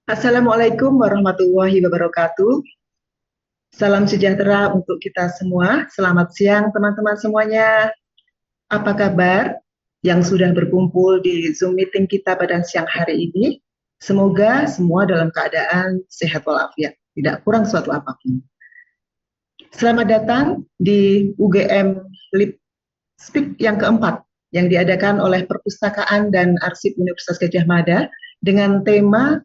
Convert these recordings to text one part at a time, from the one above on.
Assalamualaikum warahmatullahi wabarakatuh. Salam sejahtera untuk kita semua. Selamat siang teman-teman semuanya. Apa kabar yang sudah berkumpul di Zoom meeting kita pada siang hari ini? Semoga semua dalam keadaan sehat walafiat, tidak kurang suatu apapun. Selamat datang di UGM Lip Speak yang keempat yang diadakan oleh Perpustakaan dan Arsip Universitas Gadjah Mada dengan tema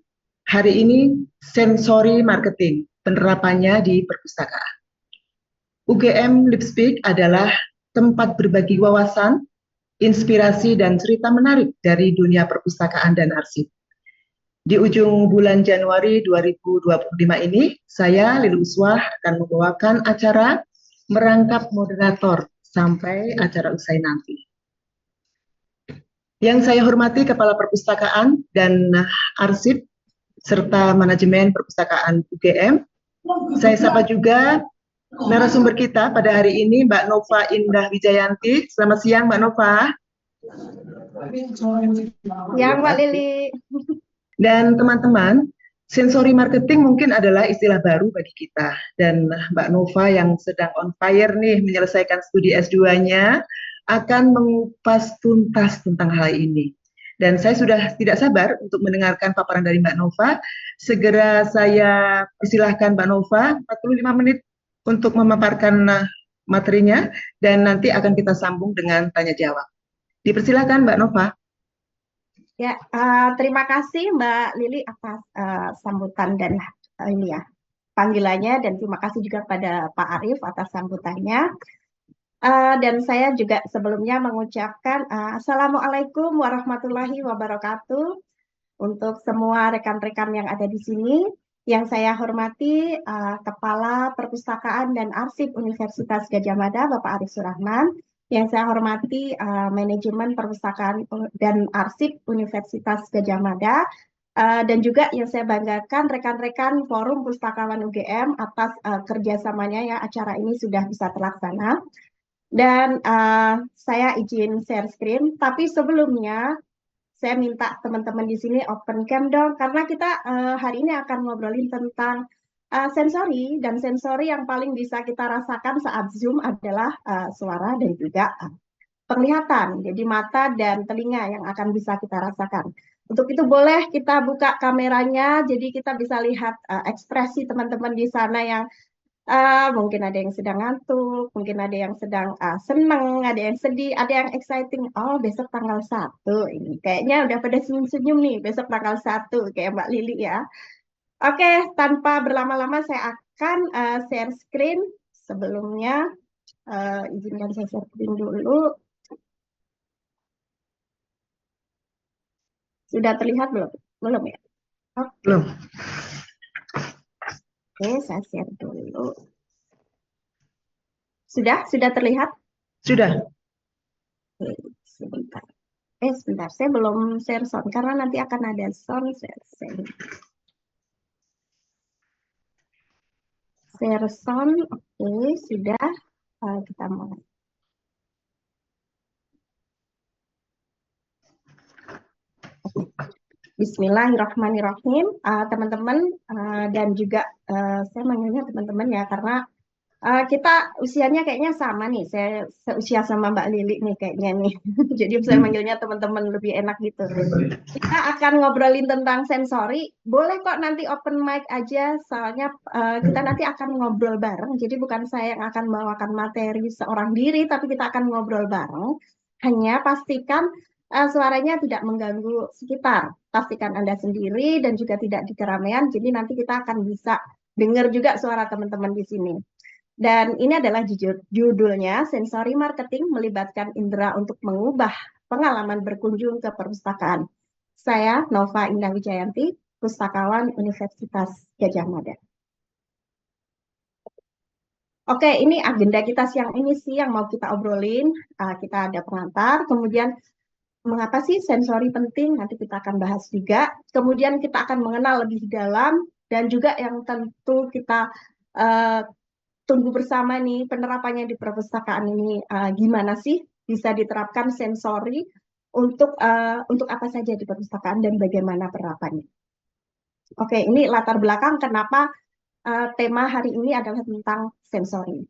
hari ini Sensory Marketing, penerapannya di perpustakaan. UGM Lipspeak adalah tempat berbagi wawasan, inspirasi, dan cerita menarik dari dunia perpustakaan dan arsip. Di ujung bulan Januari 2025 ini, saya, Lili Uswah, akan membawakan acara merangkap moderator sampai acara usai nanti. Yang saya hormati Kepala Perpustakaan dan Arsip serta Manajemen Perpustakaan UGM. Saya sapa juga narasumber kita pada hari ini, Mbak Nova Indah Wijayanti. Selamat siang, Mbak Nova. Ya, Mbak Lili. Dan teman-teman, sensory marketing mungkin adalah istilah baru bagi kita. Dan Mbak Nova yang sedang on fire nih menyelesaikan studi S2-nya akan mengupas tuntas tentang hal ini. Dan saya sudah tidak sabar untuk mendengarkan paparan dari Mbak Nova. Segera saya persilahkan Mbak Nova 45 menit untuk memaparkan materinya dan nanti akan kita sambung dengan tanya jawab. Dipersilakan Mbak Nova. Ya, terima kasih Mbak Lili atas sambutan dan ini ya panggilannya, dan terima kasih juga pada Pak Arief atas sambutannya. Dan saya juga sebelumnya mengucapkan Assalamualaikum warahmatullahi wabarakatuh untuk semua rekan-rekan yang ada di sini. Yang saya hormati Kepala Perpustakaan dan Arsip Universitas Gadjah Mada, Bapak Arief Surahman. Yang saya hormati Manajemen Perpustakaan dan Arsip Universitas Gadjah Mada. Dan juga yang saya banggakan rekan-rekan Forum Pustakawan UGM atas kerjasamanya ya, acara ini sudah bisa terlaksana. Dan saya izin share screen, tapi sebelumnya saya minta teman-teman di sini open cam dong, karena kita hari ini akan ngobrolin tentang sensori, dan sensori yang paling bisa kita rasakan saat Zoom adalah suara dan juga penglihatan, jadi mata dan telinga yang akan bisa kita rasakan. Untuk itu boleh kita buka kameranya, jadi kita bisa lihat ekspresi teman-teman di sana yang mungkin ada yang sedang ngantuk, mungkin ada yang sedang seneng, ada yang sedih, ada yang exciting. Oh, besok tanggal 1 ini. Kayaknya udah pada senyum-senyum nih, besok tanggal 1, kayak Mbak Lili ya. Oke, tanpa berlama-lama saya akan share screen. Sebelumnya, izinkan saya share screen dulu. Sudah terlihat belum? Belum ya? Oke. Belum. Oke, saya share dulu. Sudah terlihat? Sudah. Oke, sebentar. Sebentar, saya belum share sound karena nanti akan ada sound. Share sound, oke, sudah. Kita mulai. Bismillahirrahmanirrahim, teman-teman, dan juga saya manggilnya teman-teman ya, karena kita usianya kayaknya sama nih, saya seusia sama Mbak Lili nih kayaknya nih. Jadi saya manggilnya teman-teman lebih enak gitu. Kita akan ngobrolin tentang sensori. Boleh kok nanti open mic aja, soalnya kita nanti akan ngobrol bareng. Jadi bukan saya yang akan membawakan materi seorang diri, tapi kita akan ngobrol bareng. Hanya pastikan suaranya tidak mengganggu sekitar. Pastikan Anda sendiri dan juga tidak di keramaian. Jadi nanti kita akan bisa dengar juga suara teman-teman di sini. Dan ini adalah judulnya, Sensory Marketing Melibatkan Indera untuk Mengubah Pengalaman Berkunjung ke Perpustakaan. Saya Nova Indah Wijayanti, Pustakawan Universitas Gadjah Mada. Oke, ini agenda kita siang ini sih yang mau kita obrolin. Kita ada pengantar, kemudian mengapa sih sensori penting, nanti kita akan bahas juga. Kemudian kita akan mengenal lebih dalam, dan juga yang tentu kita tunggu bersama nih penerapannya di perpustakaan ini, gimana sih bisa diterapkan sensori untuk apa saja di perpustakaan dan bagaimana penerapannya. Oke, ini latar belakang kenapa tema hari ini adalah tentang sensori.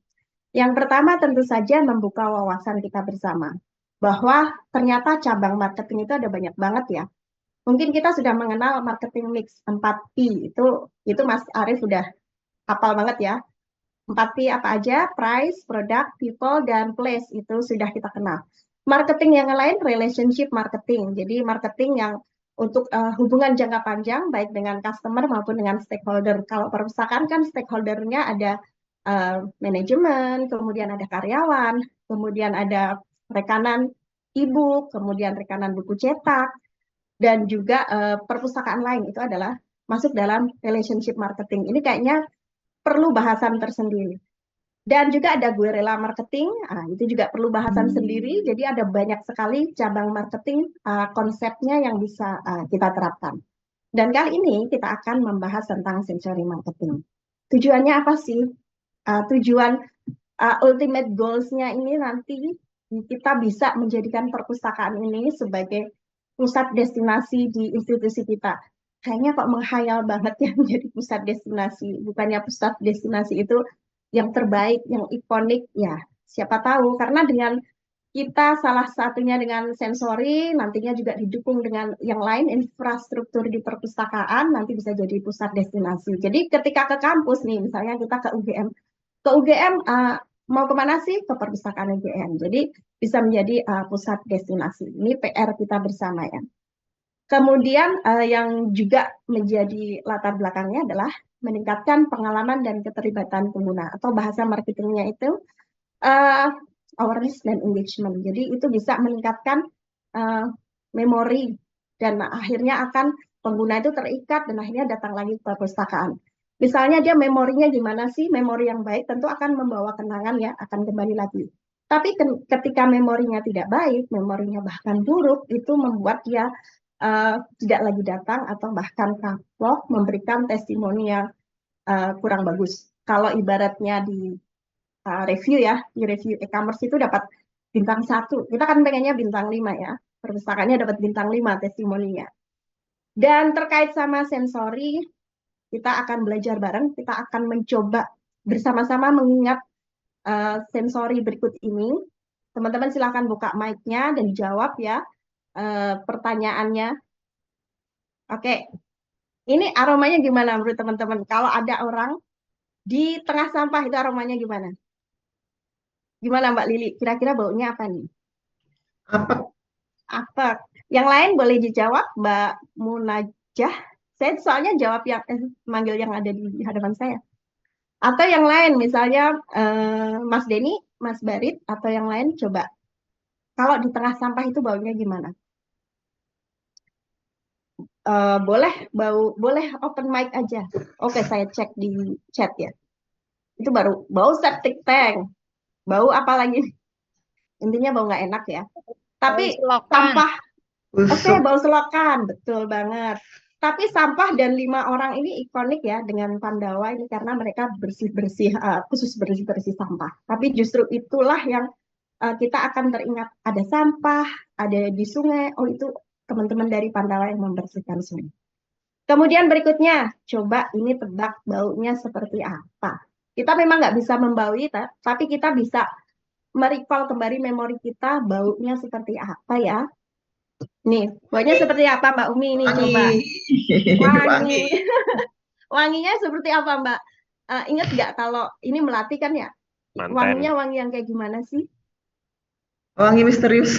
Yang pertama tentu saja membuka wawasan kita bersama bahwa ternyata cabang marketing itu ada banyak banget ya. Mungkin kita sudah mengenal marketing mix 4P itu Mas Arief udah hafal banget ya. 4P apa aja? Price, product, people, dan place itu sudah kita kenal. Marketing yang lain relationship marketing. Jadi marketing yang untuk hubungan jangka panjang baik dengan customer maupun dengan stakeholder. Kalau perpustakaan kan stakeholdernya ada manajemen, kemudian ada karyawan, kemudian ada rekanan e-book, kemudian rekanan buku cetak, dan juga perpustakaan lain itu adalah masuk dalam relationship marketing. Ini kayaknya perlu bahasan tersendiri. Dan juga ada guerrilla marketing, itu juga perlu bahasan sendiri. Jadi ada banyak sekali cabang marketing konsepnya yang bisa kita terapkan. Dan kali ini kita akan membahas tentang sensory marketing. Tujuannya apa sih? Tujuan ultimate goals-nya ini nanti kita bisa menjadikan perpustakaan ini sebagai pusat destinasi di institusi kita. Kayaknya kok menghayal banget ya menjadi pusat destinasi. Bukannya pusat destinasi itu yang terbaik, yang ikonik, ya siapa tahu. Karena dengan kita salah satunya dengan sensori, nantinya juga didukung dengan yang lain, infrastruktur di perpustakaan, nanti bisa jadi pusat destinasi. Jadi ketika ke kampus nih, misalnya kita ke UGM mau kemana sih? Ke perpustakaan UGM. Jadi bisa menjadi pusat destinasi. Ini PR kita bersama ya. Kemudian yang juga menjadi latar belakangnya adalah meningkatkan pengalaman dan keterlibatan pengguna atau bahasa marketingnya itu uh, awareness dan engagement. Jadi itu bisa meningkatkan uh, memori dan akhirnya akan pengguna itu terikat dan akhirnya datang lagi ke perpustakaan. Misalnya dia memorinya gimana sih? Memori yang baik tentu akan membawa kenangan ya, akan kembali lagi. Tapi ketika memorinya tidak baik, memorinya bahkan buruk, itu membuat dia tidak lagi datang atau bahkan kapok memberikan testimoni yang kurang bagus. Kalau ibaratnya di review ya, di review e-commerce itu dapat bintang 1. Kita kan pengennya bintang 5 ya. Perpustakaannya dapat bintang 5 testimoninya. Dan terkait sama sensori, kita akan belajar bareng, kita akan mencoba bersama-sama mengingat sensori berikut ini. Teman-teman silahkan buka mic-nya dan jawab ya pertanyaannya. Oke, ini aromanya gimana menurut teman-teman? Kalau ada orang di tengah sampah itu aromanya gimana? Gimana Mbak Lili? Kira-kira baunya apa nih? Apa? Apa? Yang lain boleh dijawab, Mbak Munajah. Saya soalnya jawab yang manggil yang ada di hadapan saya. Atau yang lain, misalnya Mas Denny, Mas Barit, atau yang lain coba. Kalau di tengah sampah itu baunya gimana? Boleh boleh open mic aja. Oke, saya cek di chat ya. Itu baru bau septic tank. Bau apa lagi? Intinya bau nggak enak ya. Tapi Bau selokan. sampah, oke, Busuk. bau selokan, betul banget. Tapi sampah dan 5 orang ini ikonik ya dengan Pandawa ini karena mereka bersih-bersih, khusus bersih-bersih sampah. Tapi justru itulah yang kita akan teringat ada sampah, ada di sungai. Oh itu teman-teman dari Pandawa yang membersihkan sungai. Kemudian berikutnya, coba ini tebak baunya seperti apa. Kita memang nggak bisa membaui, tapi kita bisa merecall kembali memori kita baunya seperti apa ya. Nih, baunya seperti apa Mbak Umi ini coba. Wangi. Wangi. Wanginya seperti apa Mbak? Ingat nggak kalau ini Melati kan ya? Wanginya Manten. wangi yang kayak gimana sih? Wangi misterius.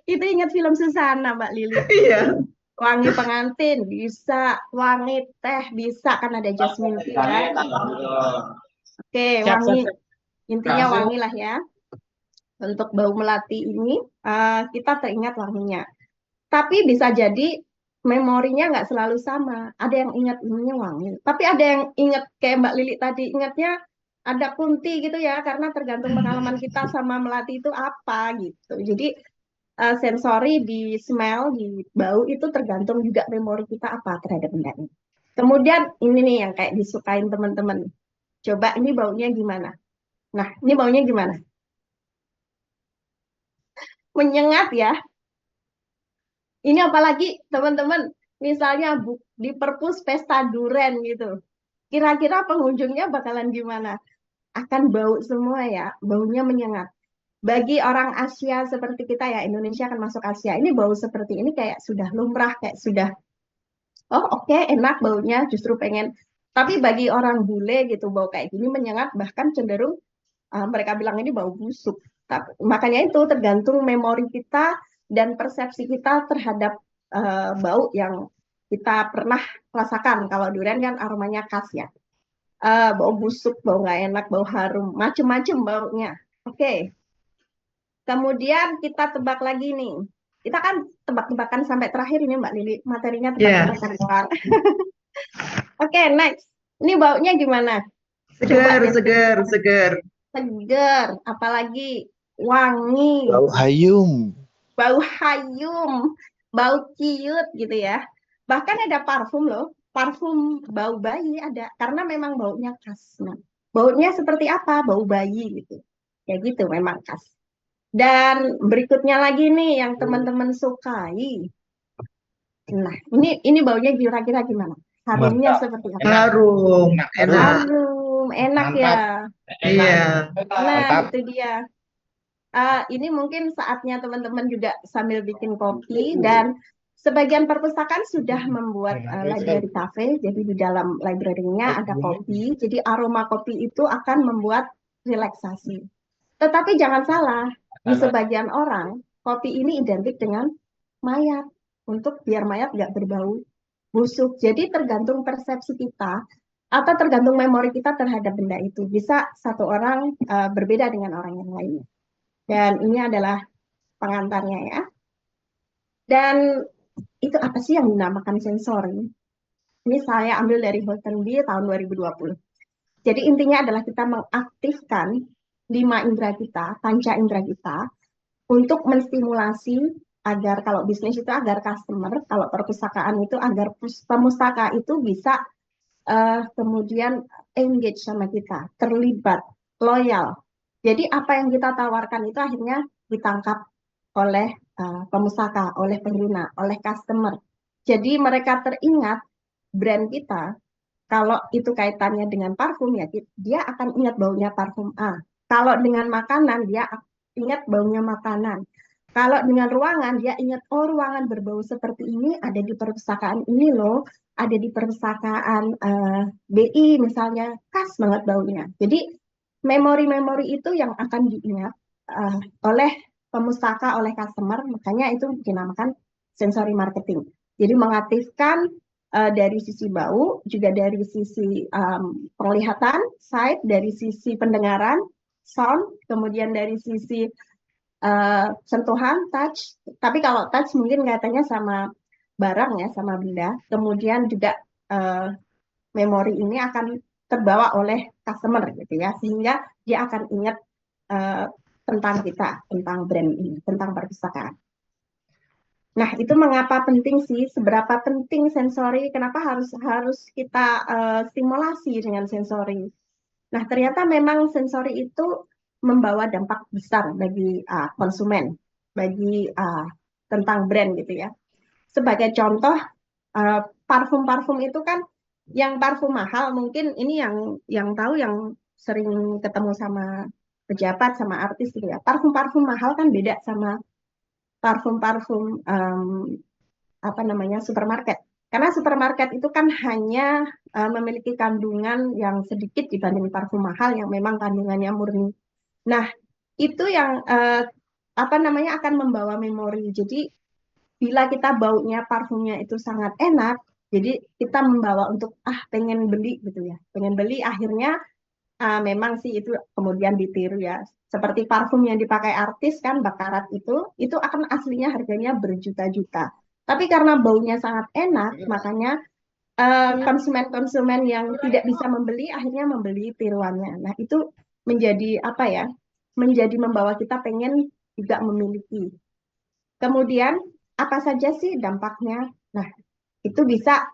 Itu ingat film Susana Mbak Lili. Iya. Wangi pengantin bisa, wangi teh bisa kan ada jasmine tea kan? Oke, Siap, wangi. siap, siap. Intinya wangi lah ya. Untuk bau melati ini kita teringat wanginya. Tapi bisa jadi memorinya nggak selalu sama. Ada yang ingat ininya wangi. Tapi ada yang ingat kayak Mbak Lili tadi, ingatnya ada kunti gitu ya. Karena tergantung pengalaman kita sama melati itu apa gitu. Jadi sensori di smell, di bau itu tergantung juga memori kita apa terhadap benda ini. Kemudian ini nih yang kayak disukain teman-teman. Coba ini baunya gimana? Nah, ini baunya gimana? Menyengat ya. Ini apalagi teman-teman misalnya di perpus pesta duren gitu. Kira-kira pengunjungnya bakalan gimana? Akan bau semua ya, baunya menyengat. Bagi orang Asia seperti kita ya, Indonesia akan masuk Asia. Ini bau seperti ini kayak sudah lumrah, kayak sudah, oh oke, enak baunya, justru pengen. Tapi bagi orang bule gitu, bau kayak gini menyengat, bahkan cenderung mereka bilang ini bau busuk. Makanya itu tergantung memori kita dan persepsi kita terhadap bau yang kita pernah rasakan. Kalau durian kan aromanya khas ya. Bau busuk, bau nggak enak, bau harum, macem-macem baunya. Oke, kemudian kita tebak lagi nih. Kita kan tebak-tebakan sampai terakhir ini Mbak Lili, materinya Ya, tebak-tebakan doang. Oke, next. Ini baunya gimana? Coba seger, seger, deskripsikan. seger. Seger, apalagi wangi, Bau hayum. bau hayum, bau ciut gitu ya. Bahkan ada parfum loh, parfum bau bayi ada, karena memang baunya khas. Nah, baunya seperti apa? Bau bayi gitu. Kayak gitu memang khas. Dan berikutnya lagi nih yang teman-teman sukai. Nah, ini baunya kira-kira gimana? Harumnya Mantap. seperti apa? Enak. Harum, Enak. Harum. enak. Harum, enak ya. Mantap. Enak. Iya, Nah, Mantap. itu dia. Ini mungkin saatnya teman-teman juga sambil bikin kopi dan sebagian perpustakaan sudah membuat library cafe. Jadi di dalam library-nya ada kopi. Jadi aroma kopi itu akan membuat relaksasi. Tetapi jangan salah, di sebagian orang kopi ini identik dengan mayat untuk biar mayat nggak berbau busuk. Jadi tergantung persepsi kita atau tergantung memori kita terhadap benda itu. Bisa satu orang berbeda dengan orang yang lainnya. Dan ini adalah pengantarnya ya. Dan itu apa sih yang dinamakan sensori? Ini saya ambil dari Holton B tahun 2020. Jadi intinya adalah kita mengaktifkan 5 indera kita, panca indera kita, untuk menstimulasi agar kalau bisnis itu agar customer, kalau perpustakaan itu agar pemustaka itu bisa kemudian engage sama kita, terlibat, loyal. Jadi apa yang kita tawarkan itu akhirnya ditangkap oleh pemustaka, oleh pengguna, oleh customer. Jadi mereka teringat brand kita, kalau itu kaitannya dengan parfum ya dia akan ingat baunya parfum A. Kalau dengan makanan dia ingat baunya makanan. Kalau dengan ruangan dia ingat oh ruangan berbau seperti ini ada di perpustakaan ini loh, ada di perpustakaan BI misalnya khas banget baunya. Jadi memori-memori itu yang akan diingat oleh pemustaka, oleh customer, makanya itu dinamakan sensory marketing. Jadi mengaktifkan dari sisi bau, juga dari sisi penglihatan, sight, dari sisi pendengaran, sound, kemudian dari sisi sentuhan, touch. Tapi kalau touch mungkin kaitannya sama barang ya, sama benda. Kemudian juga memori ini akan terbawa oleh customer gitu ya, sehingga dia akan ingat tentang kita, tentang brand ini, tentang perpustakaan. Nah, itu mengapa penting sih? Seberapa penting sensori? Kenapa harus kita stimulasi dengan sensori? Nah, ternyata memang sensori itu membawa dampak besar bagi konsumen, bagi tentang brand gitu ya. Sebagai contoh, parfum-parfum itu kan yang parfum mahal mungkin ini yang tahu yang sering ketemu sama pejabat sama artis gitu ya. Parfum-parfum mahal kan beda sama parfum-parfum apa namanya supermarket. Karena supermarket itu kan hanya memiliki kandungan yang sedikit dibanding parfum mahal yang memang kandungannya murni. Nah, itu yang apa namanya akan membawa memori. Jadi bila kita baunya parfumnya itu sangat enak, jadi kita membawa untuk pengen beli gitu ya. Pengen beli akhirnya memang sih itu kemudian ditiru ya. Seperti parfum yang dipakai artis kan bakarat itu akan aslinya harganya berjuta-juta. Tapi karena baunya sangat enak, makanya konsumen-konsumen yang tidak bisa membeli akhirnya membeli tiruannya. Nah, itu menjadi apa ya? Menjadi membawa kita pengen juga memiliki. Kemudian apa saja sih dampaknya? Nah, itu bisa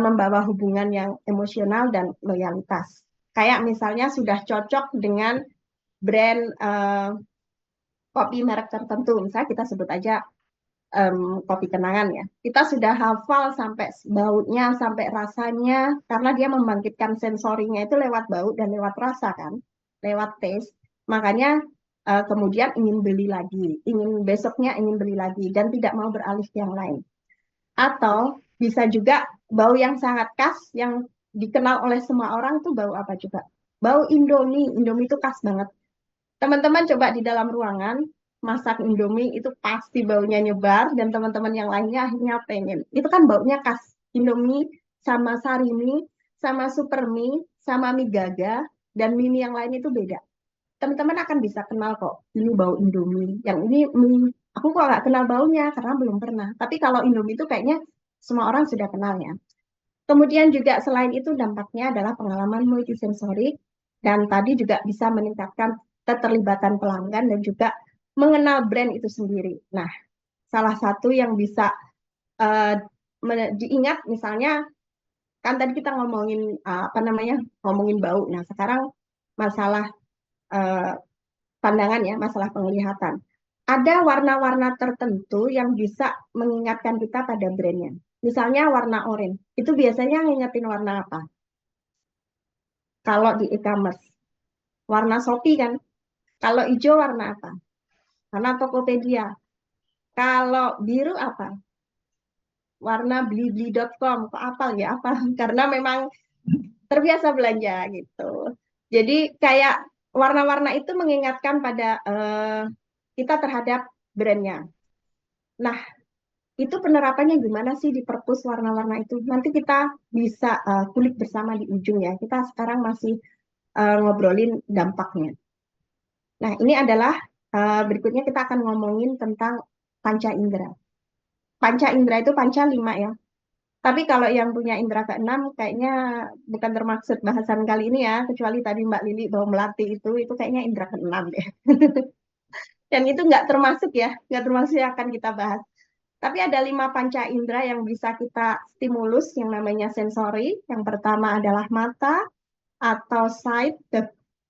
membawa hubungan yang emosional dan loyalitas. Kayak misalnya sudah cocok dengan brand kopi merek tertentu, misalnya kita sebut aja kopi kenangan ya. Kita sudah hafal sampai baunya, sampai rasanya, karena dia membangkitkan sensorinya itu lewat bau dan lewat rasa kan, lewat taste. Makanya kemudian ingin beli lagi, besoknya ingin beli lagi, dan tidak mau beralih ke yang lain. Atau bisa juga bau yang sangat khas, yang dikenal oleh semua orang tuh bau apa juga? Bau Indomie. Indomie itu khas banget. Teman-teman coba di dalam ruangan masak Indomie itu pasti baunya nyebar dan teman-teman yang lainnya akhirnya pengen. Itu kan baunya khas. Indomie sama Sarimi, sama Supermi, sama mie Gaga dan mie yang lain itu beda. Teman-teman akan bisa kenal kok, ini bau Indomie. Yang ini mie, aku kok nggak kenal baunya karena belum pernah. Tapi kalau Indomie itu kayaknya semua orang sudah kenal ya. Kemudian juga selain itu dampaknya adalah pengalaman multisensorik dan tadi juga bisa meningkatkan keterlibatan pelanggan dan juga mengenal brand itu sendiri. Nah, salah satu yang bisa diingat misalnya kan tadi kita ngomongin ngomongin bau. Nah, sekarang masalah pandangan ya, masalah penglihatan. Ada warna-warna tertentu yang bisa mengingatkan kita pada brandnya. Misalnya warna oranye, itu biasanya ngingetin warna apa? Kalau di e-commerce, warna Shopee kan. Kalau hijau warna apa? Warna Tokopedia. Kalau biru apa? Warna blibli.com. Kok apal ya? Apa? Karena memang terbiasa belanja gitu. Jadi kayak warna-warna itu mengingatkan pada kita terhadap brandnya. Nah, itu penerapannya gimana sih di perpus warna-warna itu? Nanti kita bisa kulik bersama di ujung ya. Kita sekarang masih ngobrolin dampaknya. Nah, ini adalah berikutnya kita akan ngomongin tentang panca indera. Panca indera itu panca 5 ya. Tapi kalau yang punya indera ke-6 kayaknya bukan termaksud bahasan kali ini ya, kecuali tadi Mbak Lili bahwa melati itu kayaknya indera ke-6 deh. Dan itu nggak termasuk ya, nggak termasuk yang akan kita bahas. Tapi ada 5 panca indera yang bisa kita stimulus yang namanya sensori. Yang pertama adalah mata atau sight,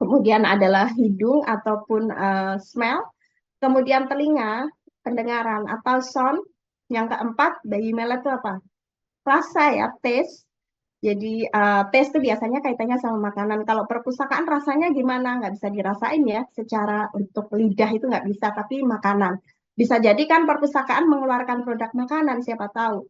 kemudian adalah hidung ataupun smell, kemudian telinga, pendengaran atau sound. Yang keempat, bayi melek itu apa? Rasa ya, taste. Jadi taste itu biasanya kaitannya sama makanan. Kalau perpustakaan rasanya gimana? Nggak bisa dirasain ya, secara untuk lidah itu nggak bisa, tapi makanan. Bisa jadi kan perpustakaan mengeluarkan produk makanan, siapa tahu.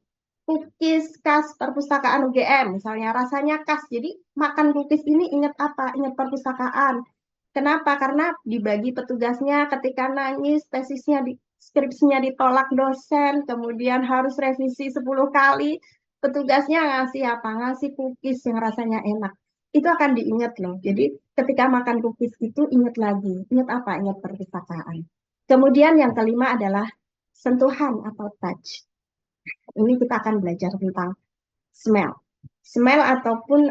Cookies khas perpustakaan UGM, misalnya rasanya khas. Jadi makan cookies ini ingat apa? Ingat perpustakaan. Kenapa? Karena dibagi petugasnya ketika nangis, tesisnya skripsinya ditolak dosen, kemudian harus revisi 10 kali. Petugasnya ngasih apa? Ngasih cookies yang rasanya enak. Itu akan diingat loh. Jadi ketika makan cookies itu ingat lagi. Ingat apa? Ingat perpustakaan. Kemudian yang kelima adalah sentuhan atau touch. Ini kita akan belajar tentang smell. Smell ataupun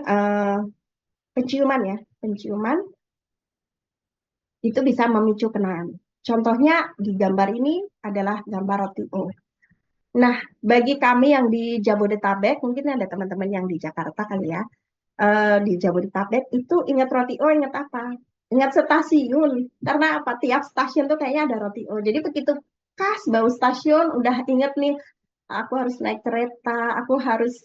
penciuman ya. Penciuman itu bisa memicu kenangan. Contohnya di gambar ini adalah gambar roti O. Nah, bagi kami yang di Jabodetabek, mungkin ada teman-teman yang di Jakarta kali ya, di Jabodetabek itu ingat roti O, ingat apa? Ingat stasiun, karena apa? Tiap stasiun tuh kayaknya ada roti O. Jadi begitu khas bau stasiun, udah inget nih, aku harus naik kereta, aku harus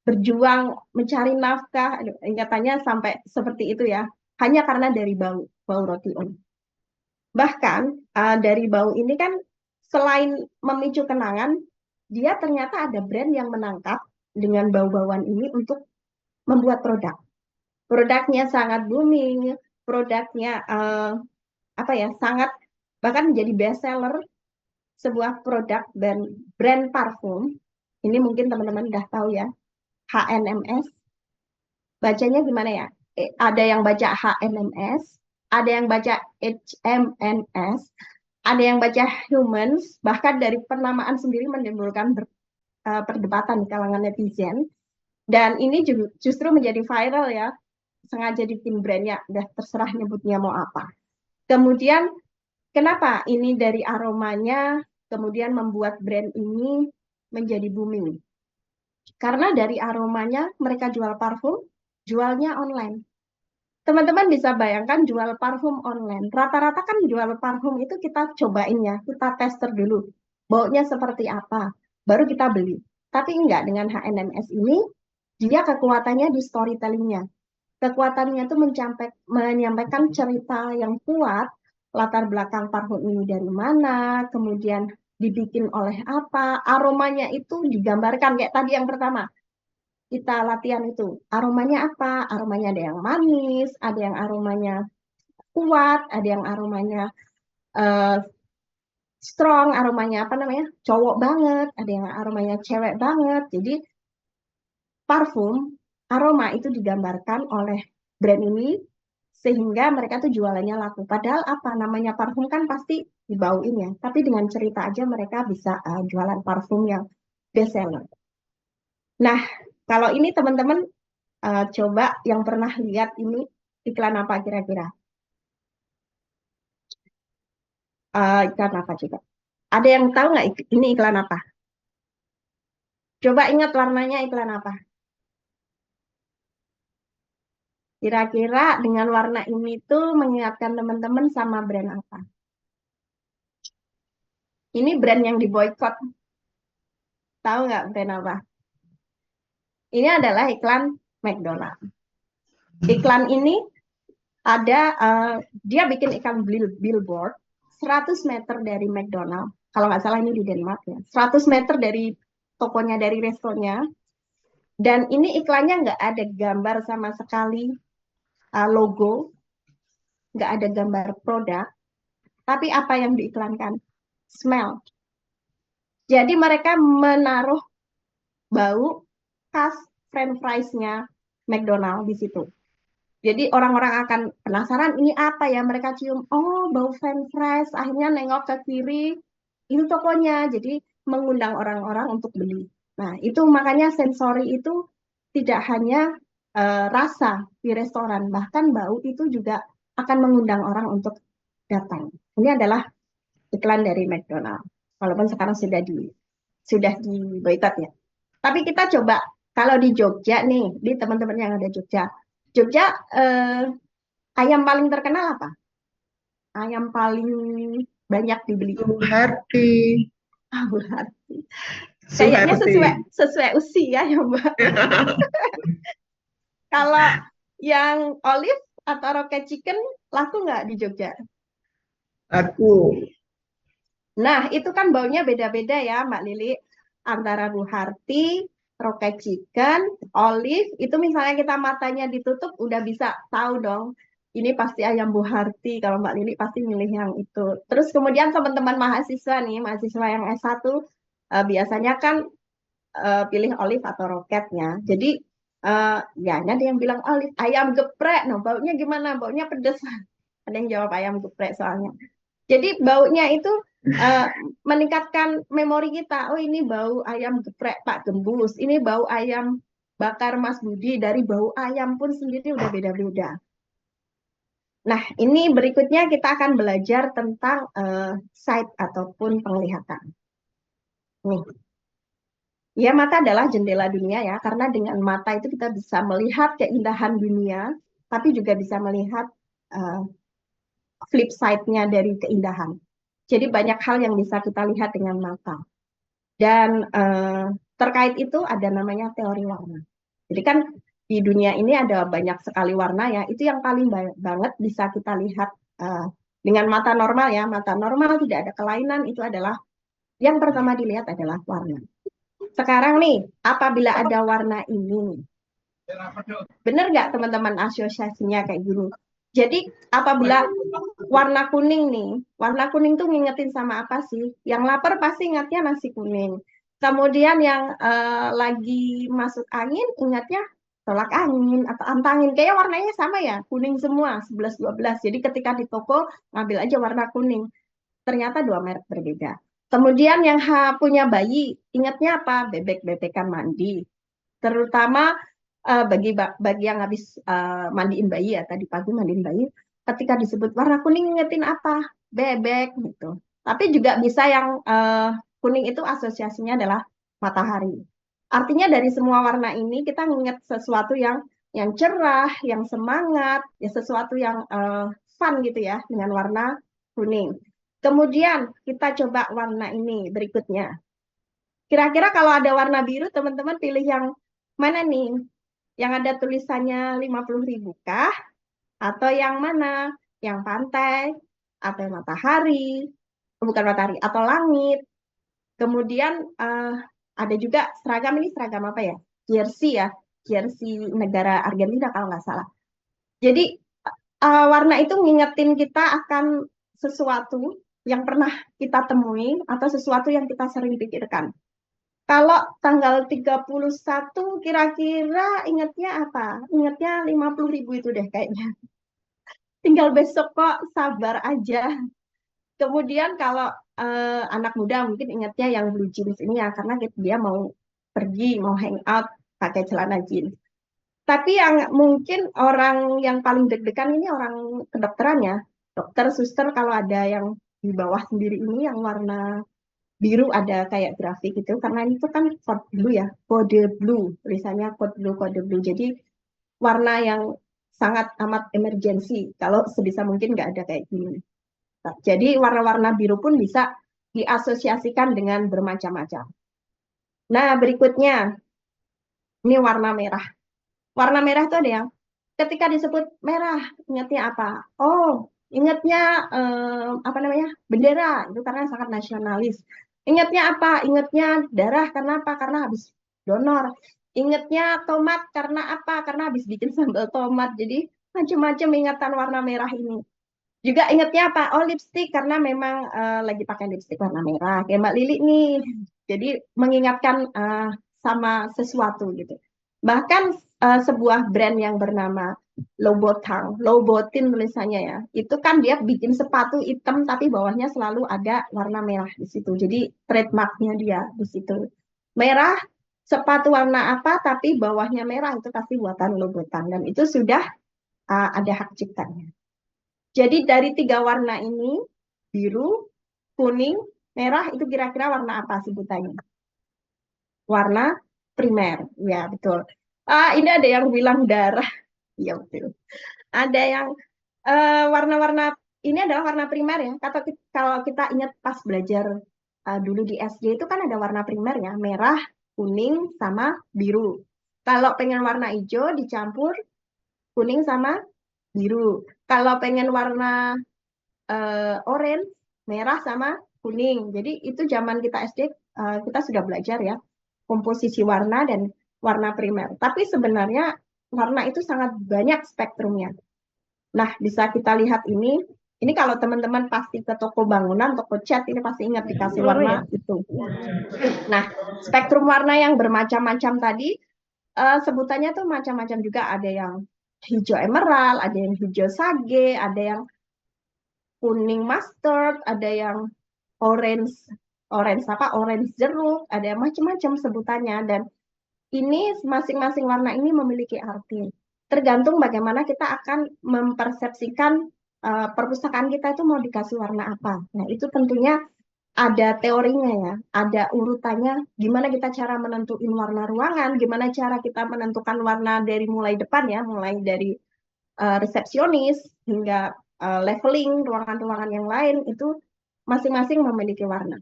berjuang mencari nafkah. Aduh, ingatannya sampai seperti itu ya, hanya karena dari bau roti O. Bahkan dari bau ini kan selain memicu kenangan, dia ternyata ada brand yang menangkap dengan bau-bauan ini untuk membuat produk. Produknya sangat booming, produknya sangat bahkan menjadi best seller sebuah produk dan brand parfum. Ini mungkin teman-teman udah tahu ya, HNMS. Bacanya gimana ya? Ada yang baca HNMS, ada yang baca HMNS, ada yang baca humans, bahkan dari penamaan sendiri menimbulkan perdebatan di kalangan netizen. Dan ini justru menjadi viral ya, sengaja dibikin brandnya, udah terserah nyebutnya mau apa. Kemudian kenapa ini dari aromanya kemudian membuat brand ini menjadi booming? Karena dari aromanya mereka jual parfum, jualnya online. Teman-teman bisa bayangkan jual parfum online. Rata-rata kan jual parfum itu kita cobain ya, kita tester dulu. baunya seperti apa, baru kita beli. Tapi enggak, dengan HNMS ini, dia kekuatannya di storytellingnya. Kekuatannya itu menyampaikan cerita yang kuat, latar belakang parfum ini dari mana, kemudian dibikin oleh apa, aromanya itu digambarkan kayak tadi yang pertama kita latihan itu. Aromanya apa? Aromanya ada yang manis, ada yang aromanya kuat, ada yang aromanya eh, strong, aromanya apa namanya? Cowok banget, ada yang aromanya cewek banget. Jadi parfum, aroma itu digambarkan oleh brand ini sehingga mereka tuh jualannya laku. Padahal apa namanya parfum kan pasti dibauin ya, tapi dengan cerita aja mereka bisa jualan parfum yang best seller. Nah, kalau ini teman-teman coba yang pernah lihat ini iklan apa kira-kira? Iklan apa juga? Ada yang tahu nggak ini iklan apa? Coba ingat warnanya iklan apa? Kira-kira dengan warna ini tuh mengingatkan teman-teman sama brand apa? Ini brand yang diboykot. Tahu nggak brand apa? Ini adalah iklan McDonald. Iklan ini ada, dia bikin iklan billboard 100 meter dari McDonald. Kalau nggak salah ini di Denmark ya. 100 meter dari tokonya, dari restonya. Dan ini iklannya nggak ada gambar sama sekali logo, nggak ada gambar produk. Tapi apa yang diiklankan? Smell. Jadi mereka menaruh bau khas French fries-nya McDonald di situ. Jadi orang-orang akan penasaran ini apa ya, mereka cium, oh bau French fries, akhirnya nengok ke kiri, itu tokonya, jadi mengundang orang-orang untuk beli. Nah itu makanya sensori itu tidak hanya rasa di restoran, bahkan bau itu juga akan mengundang orang untuk datang. Ini adalah iklan dari McDonald, walaupun sekarang sudah di boykot ya. Tapi kita coba kalau di Jogja nih, di teman-teman yang ada Jogja, Jogja ayam paling terkenal apa? Ayam paling banyak dibeli. Suharti. Berarti. Kayaknya sesuai usia ya Mbak. Kalau yang olive atau rocket chicken laku nggak di Jogja? Aku. Nah itu kan baunya beda-beda ya Mbak Lili. Antara Bu Harti, rocket chicken, olive, itu misalnya kita matanya ditutup udah bisa tahu dong. Ini pasti ayam Bu Harti, kalau Mbak Lili pasti milih yang itu. Terus kemudian teman-teman mahasiswa nih, mahasiswa yang S1, biasanya kan pilih olive atau roketnya. Jadi ya ada yang bilang olive, ayam geprek, no baunya gimana? Baunya pedes. Ada yang jawab ayam geprek soalnya. Jadi baunya itu meningkatkan memori kita. Oh ini bau ayam geprek Pak Gembus, ini bau ayam bakar Mas Budi. Dari bau ayam pun sendiri udah beda-beda. Nah ini berikutnya kita akan belajar tentang sight ataupun penglihatan. Nih, ya mata adalah jendela dunia ya, karena dengan mata itu kita bisa melihat keindahan dunia, tapi juga bisa melihat flip side-nya dari keindahan. Jadi banyak hal yang bisa kita lihat dengan mata. Dan terkait itu ada namanya teori warna. Jadi kan di dunia ini ada banyak sekali warna ya. Itu yang paling banget bisa kita lihat dengan mata normal ya. Mata normal tidak ada kelainan, itu adalah yang pertama dilihat adalah warna. Sekarang nih, apabila ada warna ini nih, benar nggak teman-teman asosiasinya kayak gini? Jadi apabila warna kuning nih, warna kuning tuh ngingetin sama apa sih? Yang lapar pasti ingatnya nasi kuning. Kemudian yang lagi masuk angin ingatnya tolak angin atau antangin. Kayak warnanya sama ya, kuning semua, 11-12. Jadi ketika di toko ngambil aja warna kuning. Ternyata dua merek berbeda. Kemudian yang punya bayi, ingatnya apa? Bebek-bebekan mandi. Terutama bagi yang habis mandiin bayi ya, tadi pagi mandiin bayi, ketika disebut warna kuning ingetin apa? Bebek gitu. Tapi juga bisa yang kuning itu asosiasinya adalah matahari. Artinya dari semua warna ini kita ingat sesuatu yang cerah, yang semangat, ya sesuatu yang fun gitu ya dengan warna kuning. Kemudian kita coba warna ini berikutnya. Kira-kira kalau ada warna biru, teman-teman pilih yang mana nih? Yang ada tulisannya 50.000 kah? Atau yang mana? Yang pantai? Atau yang matahari? Bukan matahari, atau langit? Kemudian ada juga seragam, ini seragam apa ya? Jersey ya, jersey negara Argentina kalau nggak salah. Jadi warna itu ngingetin kita akan sesuatu yang pernah kita temui atau sesuatu yang kita sering pikirkan. Kalau tanggal 31 kira-kira ingatnya apa? Ingatnya 50.000 itu deh kayaknya. Tinggal besok kok, sabar aja. Kemudian kalau anak muda mungkin ingatnya yang blue jeans ini ya, karena dia mau pergi, mau hang out pakai celana jeans. Tapi yang mungkin orang yang paling deg-degan ini orang kedokteran ya. Dokter, suster, kalau ada yang di bawah sendiri ini yang warna biru ada kayak grafik itu, karena itu kan code blue ya, kode blue, tulisannya kode blue. Jadi warna yang sangat amat emergensi, kalau sebisa mungkin nggak ada kayak gini. Nah, jadi warna-warna biru pun bisa diasosiasikan dengan bermacam-macam. Nah, berikutnya, ini warna merah. Warna merah itu ada yang ketika disebut merah, ingatnya apa? Oh, ingatnya apa namanya? Bendera, itu karena sangat nasionalis. Ingatnya apa? Ingatnya darah, karena apa? Karena habis donor. Ingatnya tomat, karena apa? Karena habis bikin sambal tomat. Jadi macam-macam ingatan warna merah ini. Juga ingatnya apa? Oh, lipstick, karena memang lagi pakai lipstick warna merah. Kayak Mbak Lili nih. Jadi mengingatkan sama sesuatu gitu. Bahkan sebuah brand yang bernama Louboutin, Louboutin tulisannya ya, itu kan dia bikin sepatu hitam tapi bawahnya selalu ada warna merah di situ. Jadi trademarknya dia di situ. Merah, sepatu warna apa tapi bawahnya merah, itu pasti buatan Louboutin dan itu sudah ada hak ciptanya. Jadi dari 3 warna ini, biru, kuning, merah, itu kira-kira warna apa sebutannya? Warna primer, ya betul. Ini ada yang bilang darah, iya betul. Ada yang warna-warna ini adalah warna primer ya. Kalau kita ingat pas belajar dulu di SD itu kan ada warna primer ya, merah, kuning, sama biru. Kalau pengen warna hijau dicampur kuning sama biru. Kalau pengen warna orange, merah sama kuning. Jadi itu zaman kita SD kita sudah belajar ya komposisi warna dan warna primer. Tapi sebenarnya warna itu sangat banyak spektrumnya. Nah, bisa kita lihat ini. Ini kalau teman-teman pasti ke toko bangunan, toko cat, ini pasti ingat dikasih warna itu. Nah, spektrum warna yang bermacam-macam tadi, sebutannya tuh macam-macam juga. Ada yang hijau emerald, ada yang hijau sage, ada yang kuning mustard, ada yang orange, orange jeruk, ada yang macam-macam sebutannya. Dan ini masing-masing warna ini memiliki arti. Tergantung bagaimana kita akan mempersepsikan perpustakaan kita itu mau dikasih warna apa. Nah, itu tentunya ada teorinya ya, ada urutannya, gimana kita cara menentuin warna ruangan, gimana cara kita menentukan warna dari mulai depan ya, mulai dari resepsionis hingga leveling ruangan-ruangan yang lain, itu masing-masing memiliki warna.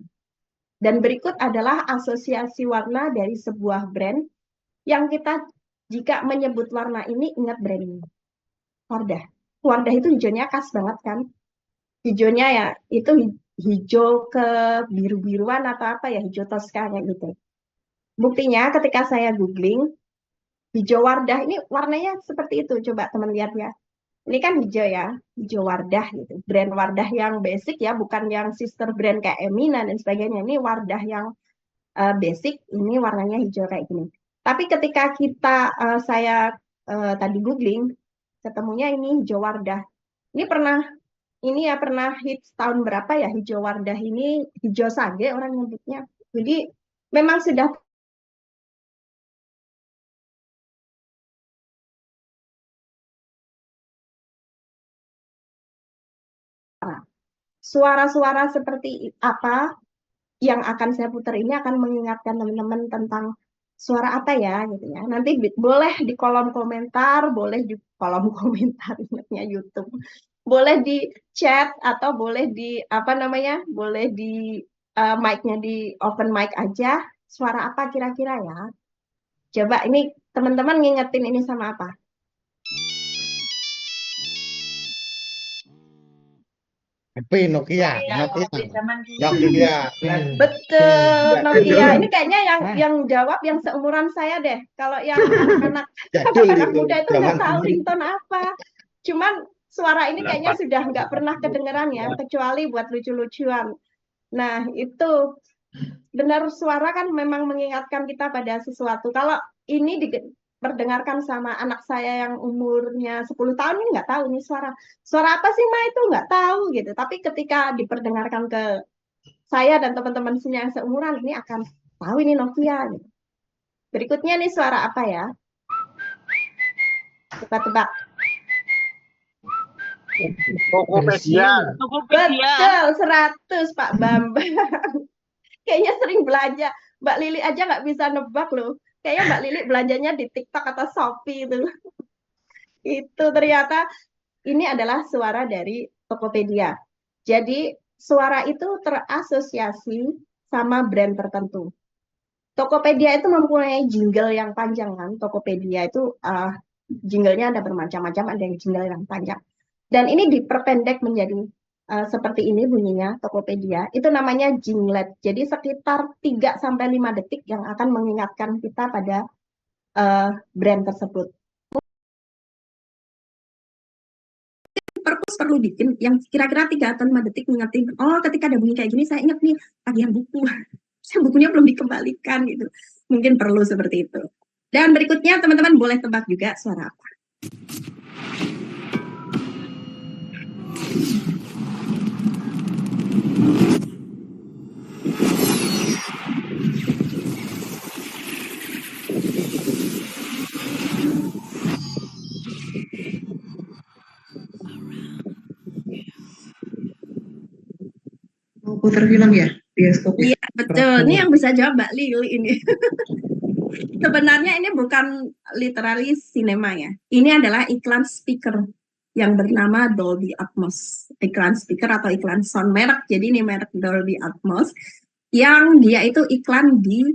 Dan berikut adalah asosiasi warna dari sebuah brand yang kita jika menyebut warna ini ingat brand ini. Wardah. Wardah itu hijaunya khas banget kan. Hijaunya ya itu hijau ke biru-biruan atau apa ya, hijau toska kayak gitu. Buktinya ketika saya googling, hijau Wardah ini warnanya seperti itu. Coba teman lihat ya. Ini kan hijau ya, hijau Wardah gitu. Brand Wardah yang basic ya, bukan yang sister brand kayak Emina dan sebagainya. Ini Wardah yang basic, ini warnanya hijau kayak gini. Tapi ketika saya tadi googling, ketemunya ini hijau Wardah. Ini pernah hits tahun berapa ya hijau Wardah ini, hijau sage orang nyebutnya. Jadi memang sudah suara-suara seperti apa yang akan saya putar ini akan mengingatkan teman-teman tentang suara apa ya gitu ya. Nanti boleh di kolom komentar, boleh di kolom komentar ingatnya YouTube. boleh di chat atau boleh di apa namanya? Boleh di mic-nya di open mic aja. Suara apa kira-kira ya? Coba ini teman-teman ngingetin ini sama apa? HP Nokia, Nokia, Betul, Nokia. Ini kayaknya yang jawab yang seumuran saya deh. Kalau yang anak-anak jadul anak itu. muda itu nggak Zaman tahu dulu. ringtone apa. Cuman suara ini kayaknya sudah nggak pernah kedengeran ya, kecuali buat lucu-lucuan. Nah, itu benar suara kan memang mengingatkan kita pada sesuatu. Kalau ini diperdengarkan sama anak saya yang umurnya 10 tahun ini nggak tahu nih suara apa sih Ma itu nggak tahu gitu. Tapi ketika diperdengarkan ke saya dan teman-teman sini yang seumuran ini akan tahu ini Nokia gitu. Berikutnya nih suara apa ya? Tebak-tebak. Tokopedia. Betul, 100 Pak Bambang. Kayaknya sering belanja. Mbak Lili aja nggak bisa nebak loh. Kayaknya Mbak Lili belanjanya di TikTok atau Shopee itu. Itu ternyata ini adalah suara dari Tokopedia. Jadi suara itu terasosiasi sama brand tertentu. Tokopedia itu mempunyai jingle yang panjang kan. Tokopedia itu jinglenya ada bermacam-macam, ada yang jingle yang panjang. Dan ini diperpendek menjadi seperti ini bunyinya Tokopedia. Itu namanya jinglet. Jadi sekitar 3-5 detik yang akan mengingatkan kita pada brand tersebut. Purpose perlu bikin yang kira-kira 3-5 detik mengingatkan, oh ketika ada bunyi kayak gini saya ingat nih tagihan buku. Bukunya belum dikembalikan gitu. Mungkin perlu seperti itu. Dan berikutnya teman-teman boleh tebak juga suara apa. Putar film ya, bioskop. Iya, betul. Ini yang bisa jawab Mbak Lili ini. Sebenarnya ini bukan literally cinema ya. Ini adalah iklan speaker yang bernama Dolby Atmos. Iklan speaker atau iklan sound merek. Jadi ini merek Dolby Atmos. Yang dia itu iklan di